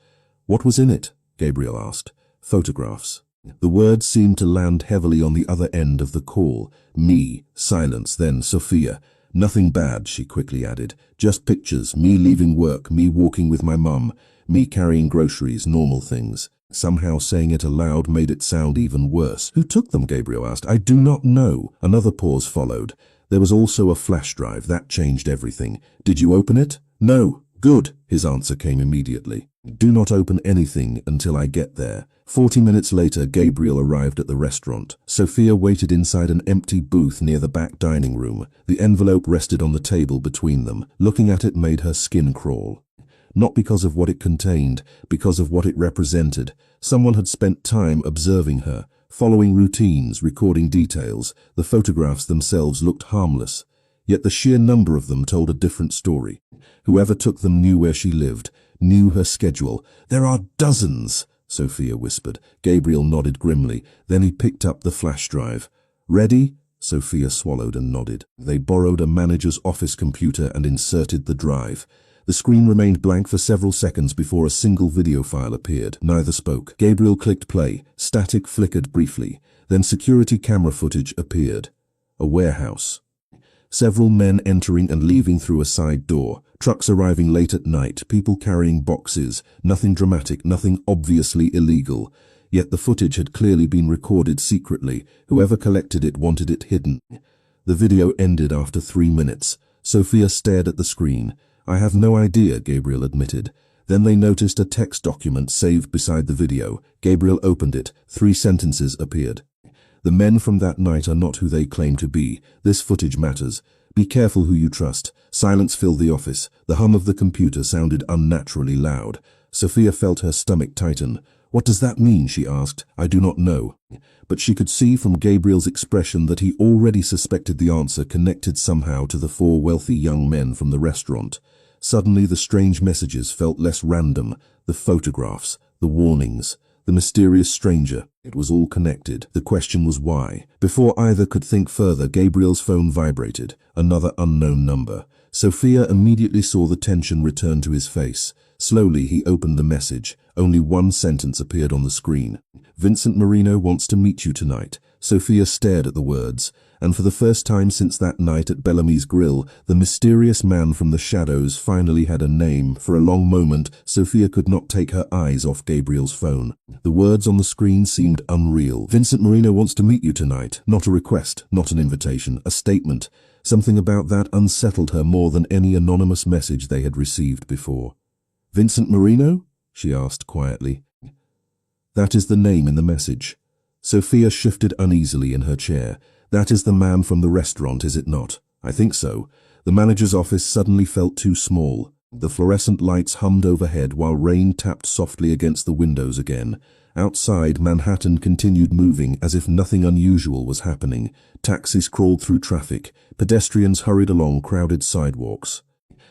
What was in it? Gabriel asked. Photographs. The words seemed to land heavily on the other end of the call. Me. Silence. Then Sophia. Nothing bad, she quickly added. Just pictures. Me leaving work. Me walking with my mum. Me carrying groceries. Normal things. Somehow saying it aloud made it sound even worse. Who took them? Gabriel asked. I do not know. Another pause followed. There was also a flash drive. That changed everything. Did you open it? No. Good. His answer came immediately. Do not open anything until I get there. 40 minutes later, Gabriel arrived at the restaurant. Sophia waited inside an empty booth near the back dining room. The envelope rested on the table between them. Looking at it made her skin crawl. Not because of what it contained, because of what it represented. Someone had spent time observing her, following routines, recording details. The photographs themselves looked harmless. Yet the sheer number of them told a different story. Whoever took them knew where she lived, knew her schedule. There are dozens, Sophia whispered. Gabriel nodded grimly. Then he picked up the flash drive. Ready? Sophia swallowed and nodded. They borrowed a manager's office computer and inserted the drive. The screen remained blank for several seconds before a single video file appeared. Neither spoke. Gabriel clicked play. Static flickered briefly. Then security camera footage appeared. A warehouse. Several men entering and leaving through a side door. Trucks arriving late at night. People carrying boxes. Nothing dramatic, nothing obviously illegal. Yet the footage had clearly been recorded secretly. Whoever collected it wanted it hidden. The video ended after 3 minutes. Sophia stared at the screen. I have no idea, Gabriel admitted. Then they noticed a text document saved beside the video. Gabriel opened it. 3 sentences appeared. The men from that night are not who they claim to be. This footage matters. Be careful who you trust. Silence filled the office. The hum of the computer sounded unnaturally loud. Sophia felt her stomach tighten. What does that mean? She asked. I do not know. But she could see from Gabriel's expression that he already suspected the answer connected somehow to the 4 wealthy young men from the restaurant. Suddenly the strange messages felt less random. The photographs, the warnings, the mysterious stranger. It was all connected. The question was why. Before either could think further, Gabriel's phone vibrated. Another unknown number. Sophia immediately saw the tension return to his face. Slowly he opened the message. Only 1 sentence appeared on the screen. Vincent Marino wants to meet you tonight. Sophia stared at the words. And for the first time since that night at Bellamy's Grill, the mysterious man from the shadows finally had a name. For a long moment, Sophia could not take her eyes off Gabriel's phone. The words on the screen seemed unreal. Vincent Marino wants to meet you tonight. Not a request, not an invitation, a statement. Something about that unsettled her more than any anonymous message they had received before. Vincent Marino? She asked quietly. That is the name in the message. Sophia shifted uneasily in her chair. That is the man from the restaurant, is it not? I think so. The manager's office suddenly felt too small. The fluorescent lights hummed overhead while rain tapped softly against the windows again. Outside, Manhattan continued moving as if nothing unusual was happening. Taxis crawled through traffic. Pedestrians hurried along crowded sidewalks.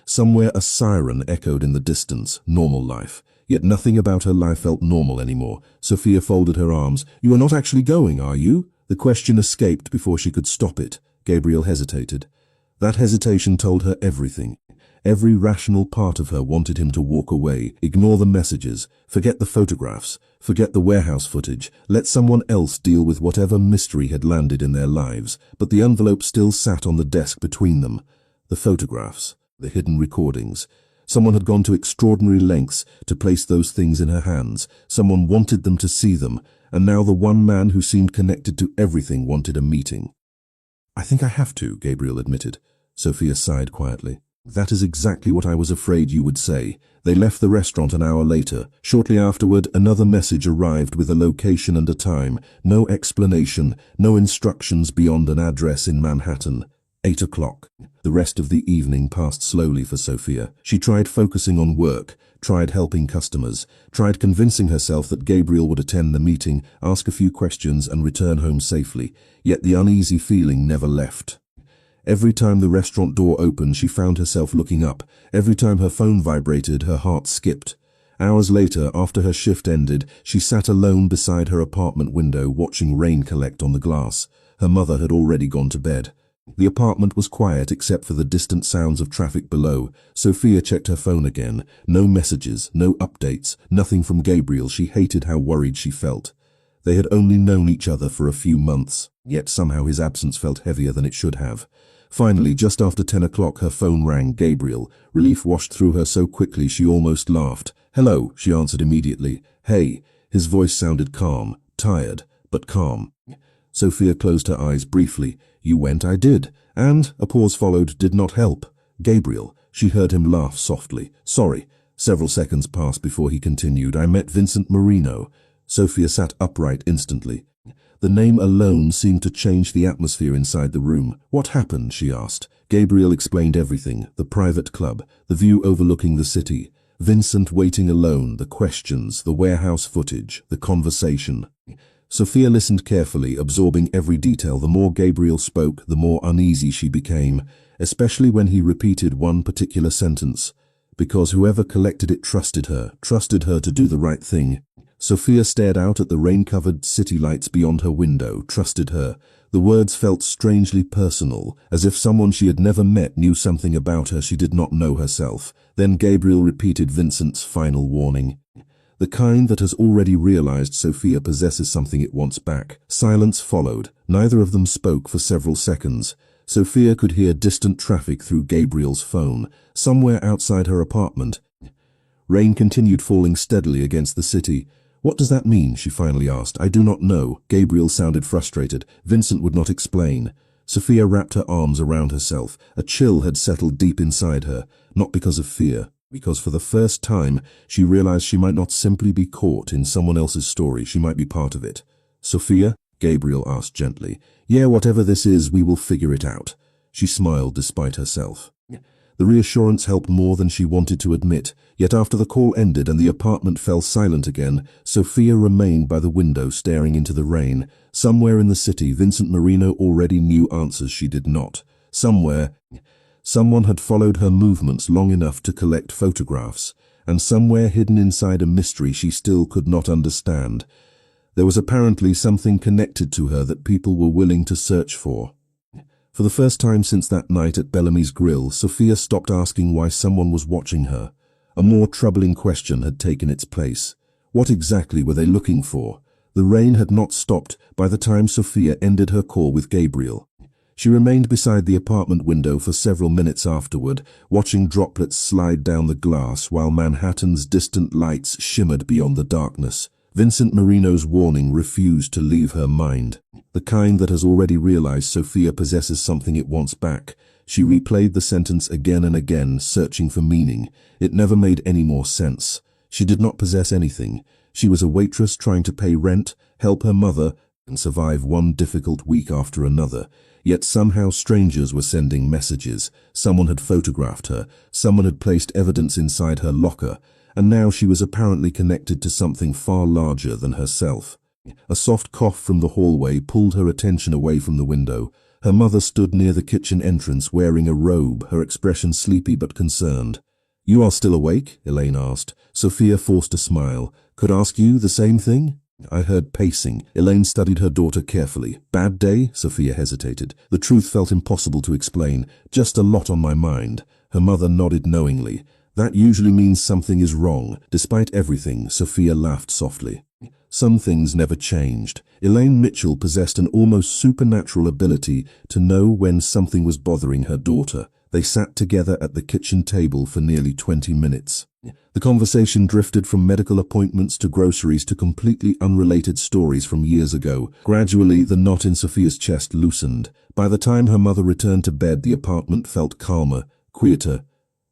Somewhere a siren echoed in the distance. Normal life. Yet nothing about her life felt normal anymore. Sophia folded her arms. You are not actually going, are you? The question escaped before she could stop it. Gabriel hesitated. That hesitation told her everything. Every rational part of her wanted him to walk away, ignore the messages, forget the photographs, forget the warehouse footage, let someone else deal with whatever mystery had landed in their lives. But the envelope still sat on the desk between them. The photographs, the hidden recordings. Someone had gone to extraordinary lengths to place those things in her hands. Someone wanted them to see them, and now the one man who seemed connected to everything wanted a meeting. "I think I have to," Gabriel admitted. Sophia sighed quietly. "That is exactly what I was afraid you would say." They left the restaurant an hour later. Shortly afterward, another message arrived with a location and a time. No explanation, no instructions beyond an address in Manhattan. 8 o'clock. The rest of the evening passed slowly for Sophia. She tried focusing on work, tried helping customers, tried convincing herself that Gabriel would attend the meeting, ask a few questions and return home safely. Yet the uneasy feeling never left. Every time the restaurant door opened, she found herself looking up. Every time her phone vibrated, her heart skipped. Hours later, after her shift ended, she sat alone beside her apartment window, watching rain collect on the glass. Her mother had already gone to bed. The apartment was quiet except for the distant sounds of traffic below. Sophia checked her phone again. No messages, no updates, nothing from Gabriel. She hated how worried she felt. They had only known each other for a few months, yet somehow his absence felt heavier than it should have. Finally, just after 10 o'clock, her phone rang. Gabriel. Relief washed through her so quickly she almost laughed. "Hello," she answered immediately. "Hey." His voice sounded calm, tired, but calm. Sophia closed her eyes briefly. "You went?" "I did." And, a pause followed, did not help. "Gabriel." She heard him laugh softly. "Sorry." Several seconds passed before he continued. "I met Vincent Marino." Sophia sat upright instantly. The name alone seemed to change the atmosphere inside the room. "What happened?" she asked. Gabriel explained everything. The private club, the view overlooking the city, Vincent waiting alone, the questions, the warehouse footage, the conversation. Sophia listened carefully, absorbing every detail. The more Gabriel spoke, the more uneasy she became, especially when he repeated one particular sentence. Because whoever collected it trusted her to do the right thing. Sophia stared out at the rain-covered city lights beyond her window. Trusted her. The words felt strangely personal, as if someone she had never met knew something about her she did not know herself. Then Gabriel repeated Vincent's final warning. The kind that has already realized Sophia possesses something it wants back. Silence followed. Neither of them spoke for several seconds. Sophia could hear distant traffic through Gabriel's phone, somewhere outside her apartment. Rain continued falling steadily against the city. "What does that mean?" she finally asked. "I do not know." Gabriel sounded frustrated. Vincent would not explain. Sophia wrapped her arms around herself. A chill had settled deep inside her, not because of fear, because for the first time she realized she might not simply be caught in someone else's story, she might be part of it. "Sophia?" Gabriel asked gently. "Yeah, whatever this is, we will figure it out." She smiled despite herself. The reassurance helped more than she wanted to admit, yet after the call ended and the apartment fell silent again, Sophia remained by the window staring into the rain. Somewhere in the city, Vincent Marino already knew answers she did not. Somewhere, someone had followed her movements long enough to collect photographs, and somewhere hidden inside a mystery she still could not understand. There was apparently something connected to her that people were willing to search for. For the first time since that night at Bellamy's Grill, Sophia stopped asking why someone was watching her. A more troubling question had taken its place. What exactly were they looking for? The rain had not stopped by the time Sophia ended her call with Gabriel. She remained beside the apartment window for several minutes afterward, watching droplets slide down the glass while Manhattan's distant lights shimmered beyond the darkness. Vincent Marino's warning refused to leave her mind. The kind that has already realized Sophia possesses something it wants back. She replayed the sentence again and again, searching for meaning. It never made any more sense. She did not possess anything. She was a waitress trying to pay rent, help her mother, and survive one difficult week after another. Yet somehow strangers were sending messages. Someone had photographed her. Someone had placed evidence inside her locker. And now she was apparently connected to something far larger than herself. A soft cough from the hallway pulled her attention away from the window. Her mother stood near the kitchen entrance wearing a robe, her expression sleepy but concerned. "You are still awake?" Elaine asked. Sophia forced a smile. "Could ask you the same thing?" I heard pacing. Elaine studied her daughter carefully. "Bad day?" Sophia hesitated. The truth felt impossible to explain. "Just a lot on my mind." Her mother nodded knowingly. "That usually means something is wrong." Despite everything, Sophia laughed softly. Some things never changed. Elaine Mitchell possessed an almost supernatural ability to know when something was bothering her daughter. They sat together at the kitchen table for nearly 20 minutes. The conversation drifted from medical appointments to groceries to completely unrelated stories from years ago. Gradually, the knot in Sophia's chest loosened. By the time her mother returned to bed, the apartment felt calmer, quieter,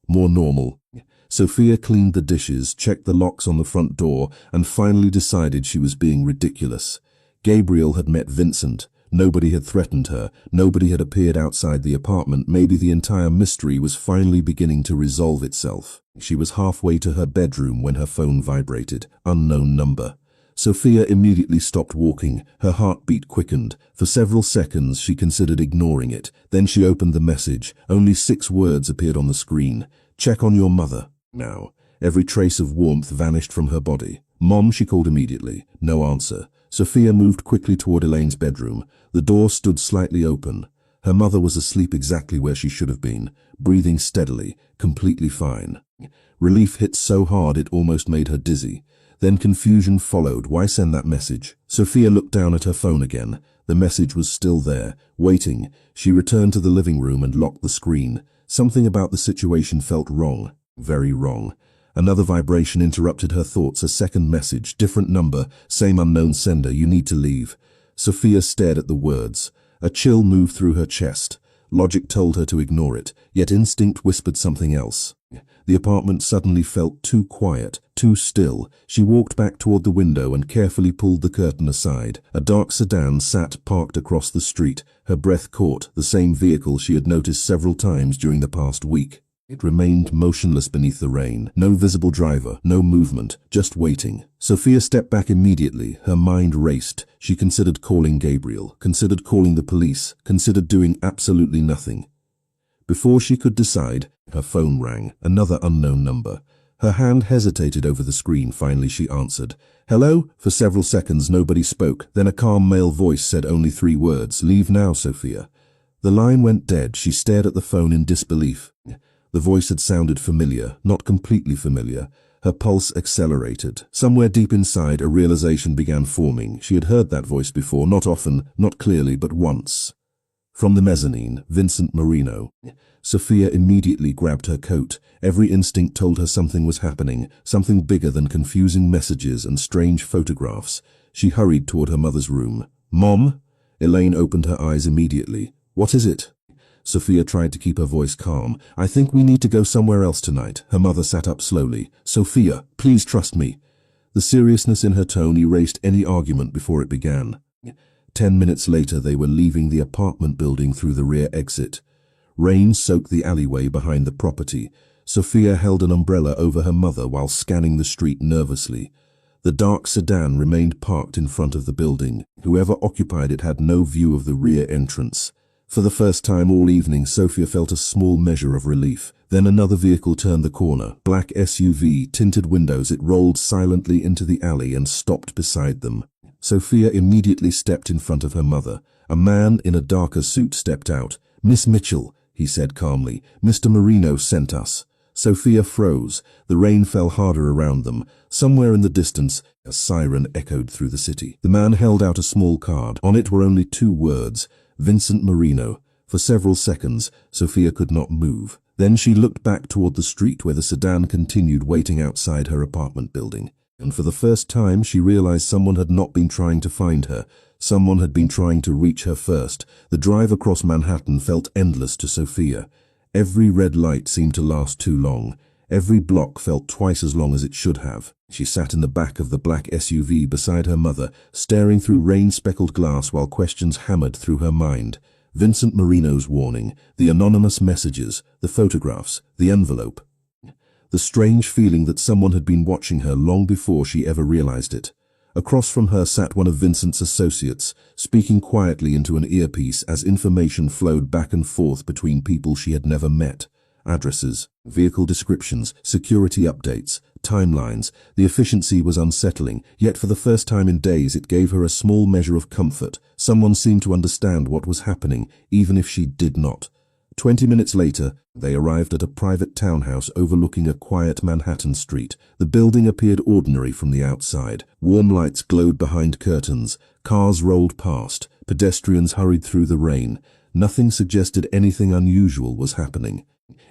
more normal. Sophia cleaned the dishes, checked the locks on the front door, and finally decided she was being ridiculous. Gabriel had met Vincent. Nobody had threatened her. Nobody had appeared outside the apartment. Maybe the entire mystery was finally beginning to resolve itself. She was halfway to her bedroom when her phone vibrated. Unknown number. Sophia immediately stopped walking. Her heartbeat quickened. For several seconds she considered ignoring it. Then she opened the message. Only 6 words appeared on the screen. "Check on your mother." Now, every trace of warmth vanished from her body. "Mom," she called immediately. No answer. Sophia moved quickly toward Elaine's bedroom. The door stood slightly open. Her mother was asleep exactly where she should have been, breathing steadily, completely fine. Relief hit so hard it almost made her dizzy. Then confusion followed. Why send that message? Sophia looked down at her phone again. The message was still there, waiting. She returned to the living room and locked the screen. Something about the situation felt wrong. Very wrong. Another vibration interrupted her thoughts. A second message, different number, same unknown sender. "You need to leave." Sophia stared at the words. A chill moved through her chest. Logic told her to ignore it, yet instinct whispered something else. The apartment suddenly felt too quiet, too still. She walked back toward the window and carefully pulled the curtain aside. A dark sedan sat parked across the street. Her breath caught, the same vehicle she had noticed several times during the past week. It remained motionless beneath the rain. No visible driver, no movement, just waiting. Sophia stepped back immediately. Her mind raced. She considered calling Gabriel, considered calling the police, considered doing absolutely nothing. Before she could decide, her phone rang, another unknown number. Her hand hesitated over the screen. Finally she answered. "Hello?" For several seconds nobody spoke. Then a calm male voice said only 3 words. "Leave now, Sophia." The line went dead. She stared at the phone in disbelief. The voice had sounded familiar, not completely familiar. Her pulse accelerated. Somewhere deep inside, a realization began forming. She had heard that voice before, not often, not clearly, but once. From the mezzanine, Vincent Marino. Sophia immediately grabbed her coat. Every instinct told her something was happening, something bigger than confusing messages and strange photographs. She hurried toward her mother's room. "Mom?" Elaine opened her eyes immediately. "What is it?" Sophia tried to keep her voice calm. "I think we need to go somewhere else tonight." Her mother sat up slowly. "Sophia, please trust me." The seriousness in her tone erased any argument before it began. 10 minutes later, they were leaving the apartment building through the rear exit. Rain soaked the alleyway behind the property. Sophia held an umbrella over her mother while scanning the street nervously. The dark sedan remained parked in front of the building. Whoever occupied it had no view of the rear entrance. For the first time all evening, Sophia felt a small measure of relief. Then another vehicle turned the corner. Black SUV, tinted windows. It rolled silently into the alley and stopped beside them. Sophia immediately stepped in front of her mother. A man in a darker suit stepped out. "Miss Mitchell," he said calmly. "Mr. Marino sent us." Sophia froze. The rain fell harder around them. Somewhere in the distance, a siren echoed through the city. The man held out a small card. On it were only 2 words. Vincent Marino. For several seconds, Sophia could not move. Then she looked back toward the street where the sedan continued waiting outside her apartment building. And for the first time, she realized someone had not been trying to find her. Someone had been trying to reach her first. The drive across Manhattan felt endless to Sophia. Every red light seemed to last too long. Every block felt twice as long as it should have. She sat in the back of the black SUV beside her mother, staring through rain-speckled glass while questions hammered through her mind. Vincent Marino's warning, the anonymous messages, the photographs, the envelope. The strange feeling that someone had been watching her long before she ever realized it. Across from her sat one of Vincent's associates, speaking quietly into an earpiece as information flowed back and forth between people she had never met. Addresses, vehicle descriptions, security updates, timelines. The efficiency was unsettling, yet for the first time in days it gave her a small measure of comfort. Someone seemed to understand what was happening, even if she did not. 20 minutes later, they arrived at a private townhouse overlooking a quiet Manhattan street. The building appeared ordinary from the outside. Warm lights glowed behind curtains. Cars rolled past. Pedestrians hurried through the rain. Nothing suggested anything unusual was happening.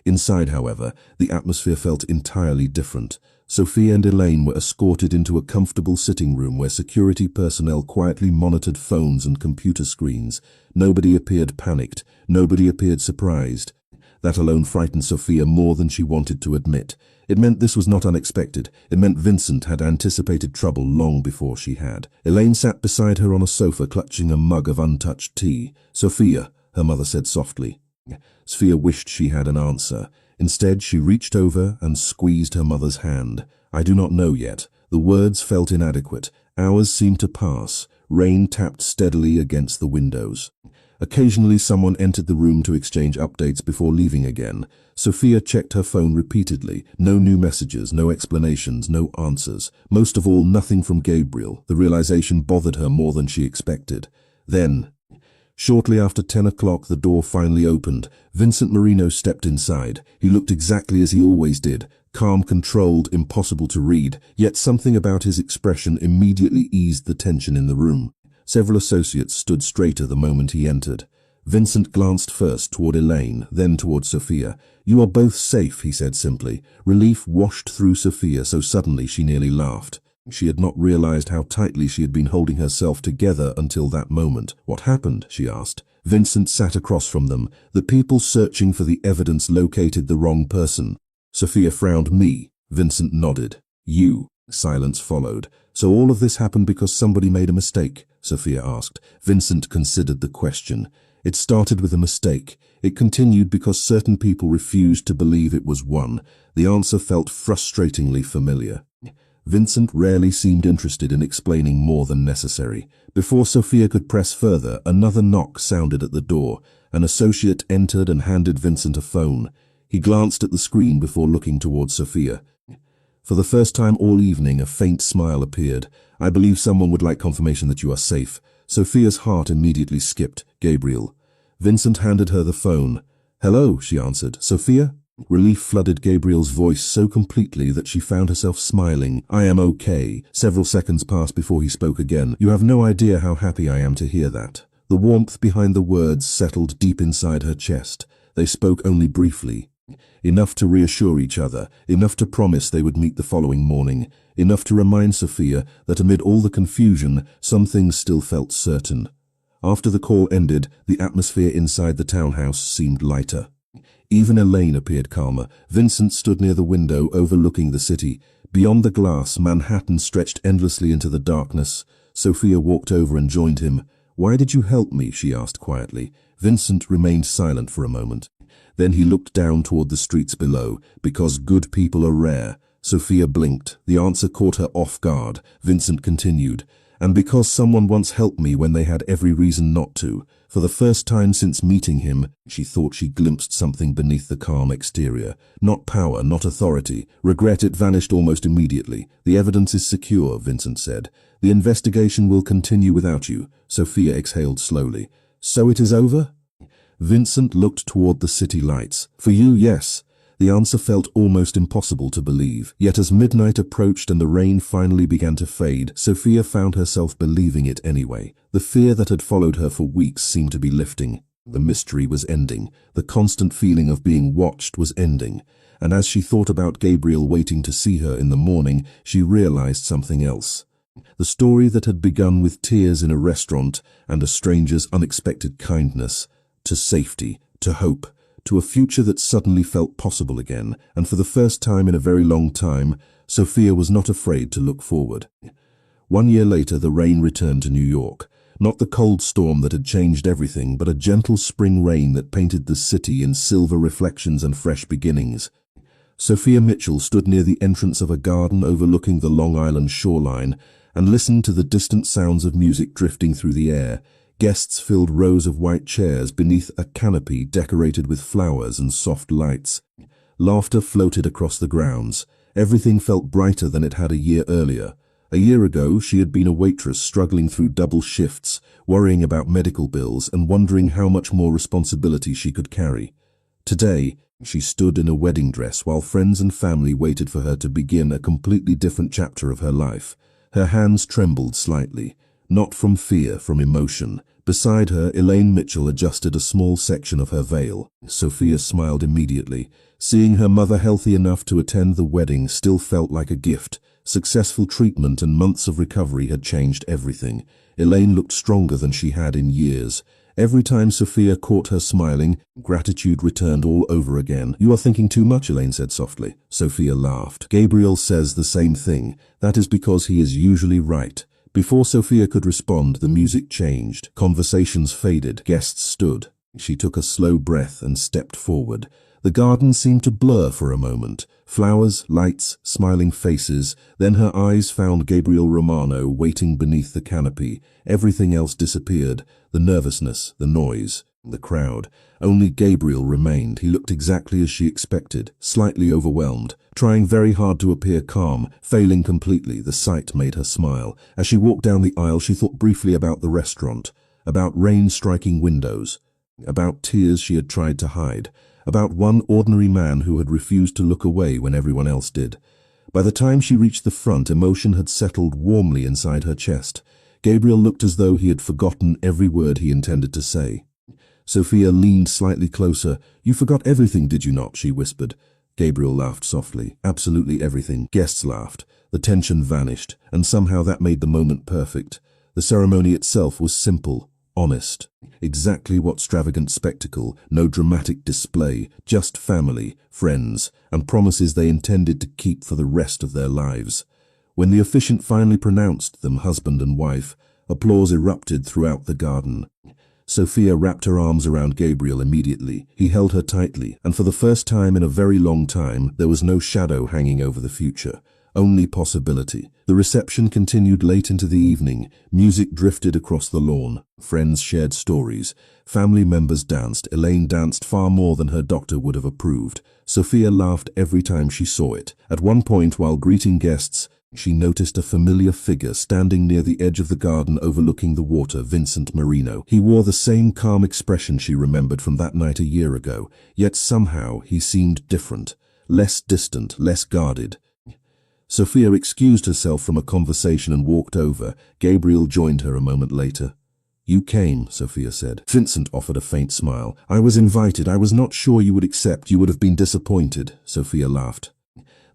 Inside, however, the atmosphere felt entirely different. Sophia and Elaine were escorted into a comfortable sitting room where security personnel quietly monitored phones and computer screens. Nobody appeared panicked. Nobody appeared surprised. That alone frightened Sophia more than she wanted to admit. It meant this was not unexpected. It meant Vincent had anticipated trouble long before she had. Elaine sat beside her on a sofa, clutching a mug of untouched tea. "Sophia," her mother said softly. Sophia wished she had an answer. Instead, she reached over and squeezed her mother's hand. "I do not know yet." The words felt inadequate. Hours seemed to pass. Rain tapped steadily against the windows. Occasionally, someone entered the room to exchange updates before leaving again. Sophia checked her phone repeatedly. No new messages, no explanations, no answers. Most of all, nothing from Gabriel. The realization bothered her more than she expected. Then, shortly after 10 o'clock, the door finally opened. Vincent Marino stepped inside. He looked exactly as he always did. Calm, controlled, impossible to read. Yet something about his expression immediately eased the tension in the room. Several associates stood straighter the moment he entered. Vincent glanced first toward Elaine, then toward Sophia. "You are both safe," he said simply. Relief washed through Sophia so suddenly she nearly laughed. She had not realized how tightly she had been holding herself together until that moment. "What happened?" she asked. Vincent sat across from them. "The people searching for the evidence located the wrong person." Sophia frowned. "Me?" Vincent nodded. "You." Silence followed. "So all of this happened because somebody made a mistake?" Sophia asked. Vincent considered the question. "It started with a mistake. It continued because certain people refused to believe it was one." The answer felt frustratingly familiar. Vincent rarely seemed interested in explaining more than necessary. Before Sophia could press further, another knock sounded at the door. An associate entered and handed Vincent a phone. He glanced at the screen before looking towards Sophia. For the first time all evening, a faint smile appeared. "I believe someone would like confirmation that you are safe." Sophia's heart immediately skipped. "Gabriel." Vincent handed her the phone. "Hello," she answered. "Sophia?" Relief flooded Gabriel's voice so completely that she found herself smiling. "I am okay." Several seconds passed before he spoke again. "You have no idea how happy I am to hear that." The warmth behind the words settled deep inside her chest. They spoke only briefly. Enough to reassure each other, enough to promise they would meet the following morning, enough to remind Sophia that amid all the confusion, some things still felt certain. After the call ended, the atmosphere inside the townhouse seemed lighter. Even Elaine appeared calmer. Vincent stood near the window overlooking the city. Beyond the glass, Manhattan stretched endlessly into the darkness. Sophia walked over and joined him. "Why did you help me?" she asked quietly. Vincent remained silent for a moment. Then he looked down toward the streets below. "Because good people are rare." Sophia blinked. The answer caught her off guard. Vincent continued. "And because someone once helped me when they had every reason not to." For the first time since meeting him, she thought she glimpsed something beneath the calm exterior. Not power, not authority. Regret. It vanished almost immediately. "The evidence is secure," Vincent said. "The investigation will continue without you." Sophia exhaled slowly. "So it is over?" Vincent looked toward the city lights. "For you, yes." The answer felt almost impossible to believe. Yet as midnight approached and the rain finally began to fade, Sophia found herself believing it anyway. The fear that had followed her for weeks seemed to be lifting. The mystery was ending. The constant feeling of being watched was ending. And as she thought about Gabriel waiting to see her in the morning, she realized something else. The story that had begun with tears in a restaurant and a stranger's unexpected kindness, to safety, to hope, to a future that suddenly felt possible again, and for the first time in a very long time, Sophia was not afraid to look forward. 1 year later, the rain returned to New York. Not the cold storm that had changed everything, but a gentle spring rain that painted the city in silver reflections and fresh beginnings. Sophia Mitchell stood near the entrance of a garden overlooking the Long Island shoreline and listened to the distant sounds of music drifting through the air. Guests filled rows of white chairs beneath a canopy decorated with flowers and soft lights. Laughter floated across the grounds. Everything felt brighter than it had a year earlier. A year ago, she had been a waitress struggling through double shifts, worrying about medical bills and wondering how much more responsibility she could carry. Today, she stood in a wedding dress while friends and family waited for her to begin a completely different chapter of her life. Her hands trembled slightly. Not from fear, from emotion. Beside her, Elaine Mitchell adjusted a small section of her veil. Sophia smiled immediately. Seeing her mother healthy enough to attend the wedding still felt like a gift. Successful treatment and months of recovery had changed everything. Elaine looked stronger than she had in years. Every time Sophia caught her smiling, gratitude returned all over again. "You are thinking too much," Elaine said softly. Sophia laughed. "Gabriel says the same thing. That is because he is usually right." Before Sophia could respond, the music changed. Conversations faded. Guests stood. She took a slow breath and stepped forward. The garden seemed to blur for a moment. Flowers, lights, smiling faces. Then her eyes found Gabriel Romano waiting beneath the canopy. Everything else disappeared. The nervousness, the noise, the crowd. Only Gabriel remained. He looked exactly as she expected, slightly overwhelmed, trying very hard to appear calm, failing completely. The sight made her smile. As she walked down the aisle, she thought briefly about the restaurant, about rain striking windows, about tears she had tried to hide, about one ordinary man who had refused to look away when everyone else did. By the time she reached the front, emotion had settled warmly inside her chest. Gabriel looked as though he had forgotten every word he intended to say. Sophia leaned slightly closer. "You forgot everything, did you not?" she whispered. Gabriel laughed softly. "Absolutely everything." Guests laughed. The tension vanished, and somehow that made the moment perfect. The ceremony itself was simple, honest. Exactly what extravagant spectacle, no dramatic display, just family, friends, and promises they intended to keep for the rest of their lives. When the officiant finally pronounced them husband and wife, applause erupted throughout the garden. Sophia wrapped her arms around Gabriel immediately. He held her tightly, and for the first time in a very long time, there was no shadow hanging over the future. Only possibility. The reception continued late into the evening. Music drifted across the lawn. Friends shared stories. Family members danced. Elaine danced far more than her doctor would have approved. Sophia laughed every time she saw it. At one point, while greeting guests, she noticed a familiar figure standing near the edge of the garden overlooking the water, Vincent Marino. He wore the same calm expression she remembered from that night a year ago, yet somehow he seemed different, less distant, less guarded. Sophia excused herself from a conversation and walked over. Gabriel joined her a moment later. "You came," Sophia said. Vincent offered a faint smile. "I was invited. I was not sure you would accept. You would have been disappointed." Sophia laughed.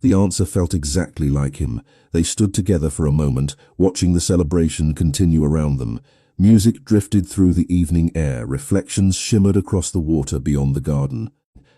The answer felt exactly like him. They stood together for a moment, watching the celebration continue around them. Music drifted through the evening air. Reflections shimmered across the water beyond the garden.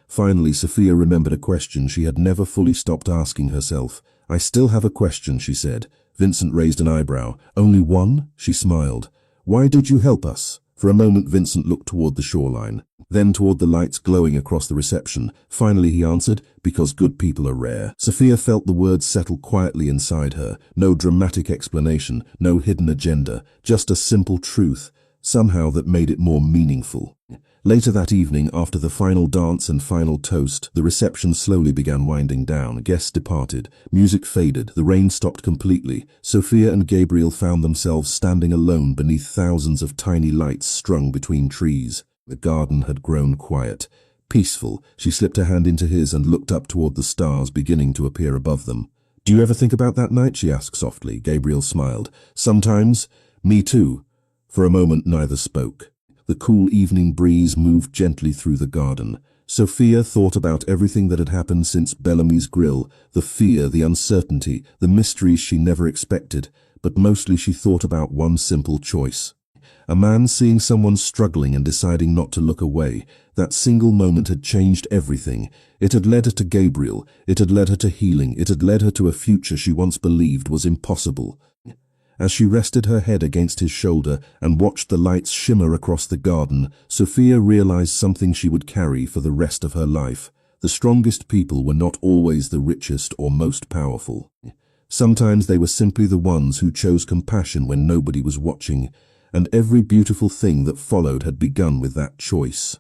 Finally, Sophia remembered a question she had never fully stopped asking herself. "I still have a question," she said. Vincent raised an eyebrow. "Only one?" She smiled. "Why did you help us?" For a moment, Vincent looked toward the shoreline, then toward the lights glowing across the reception. Finally, he answered, "Because good people are rare." Sophia felt the words settle quietly inside her. No dramatic explanation, no hidden agenda, just a simple truth, somehow that made it more meaningful. Later that evening, after the final dance and final toast, the reception slowly began winding down. Guests departed. Music faded. The rain stopped completely. Sophia and Gabriel found themselves standing alone beneath thousands of tiny lights strung between trees. The garden had grown quiet, peaceful. She slipped her hand into his and looked up toward the stars beginning to appear above them. "Do you ever think about that night?" she asked softly. Gabriel smiled. "Sometimes. Me too." For a moment, neither spoke. The cool evening breeze moved gently through the garden. Sophia thought about everything that had happened since Bellamy's grill, the fear, the uncertainty, the mysteries she never expected, but mostly she thought about one simple choice. A man seeing someone struggling and deciding not to look away. That single moment had changed everything. It had led her to Gabriel. It had led her to healing. It had led her to a future she once believed was impossible. As she rested her head against his shoulder and watched the lights shimmer across the garden, Sophia realized something she would carry for the rest of her life. The strongest people were not always the richest or most powerful. Sometimes they were simply the ones who chose compassion when nobody was watching, and every beautiful thing that followed had begun with that choice.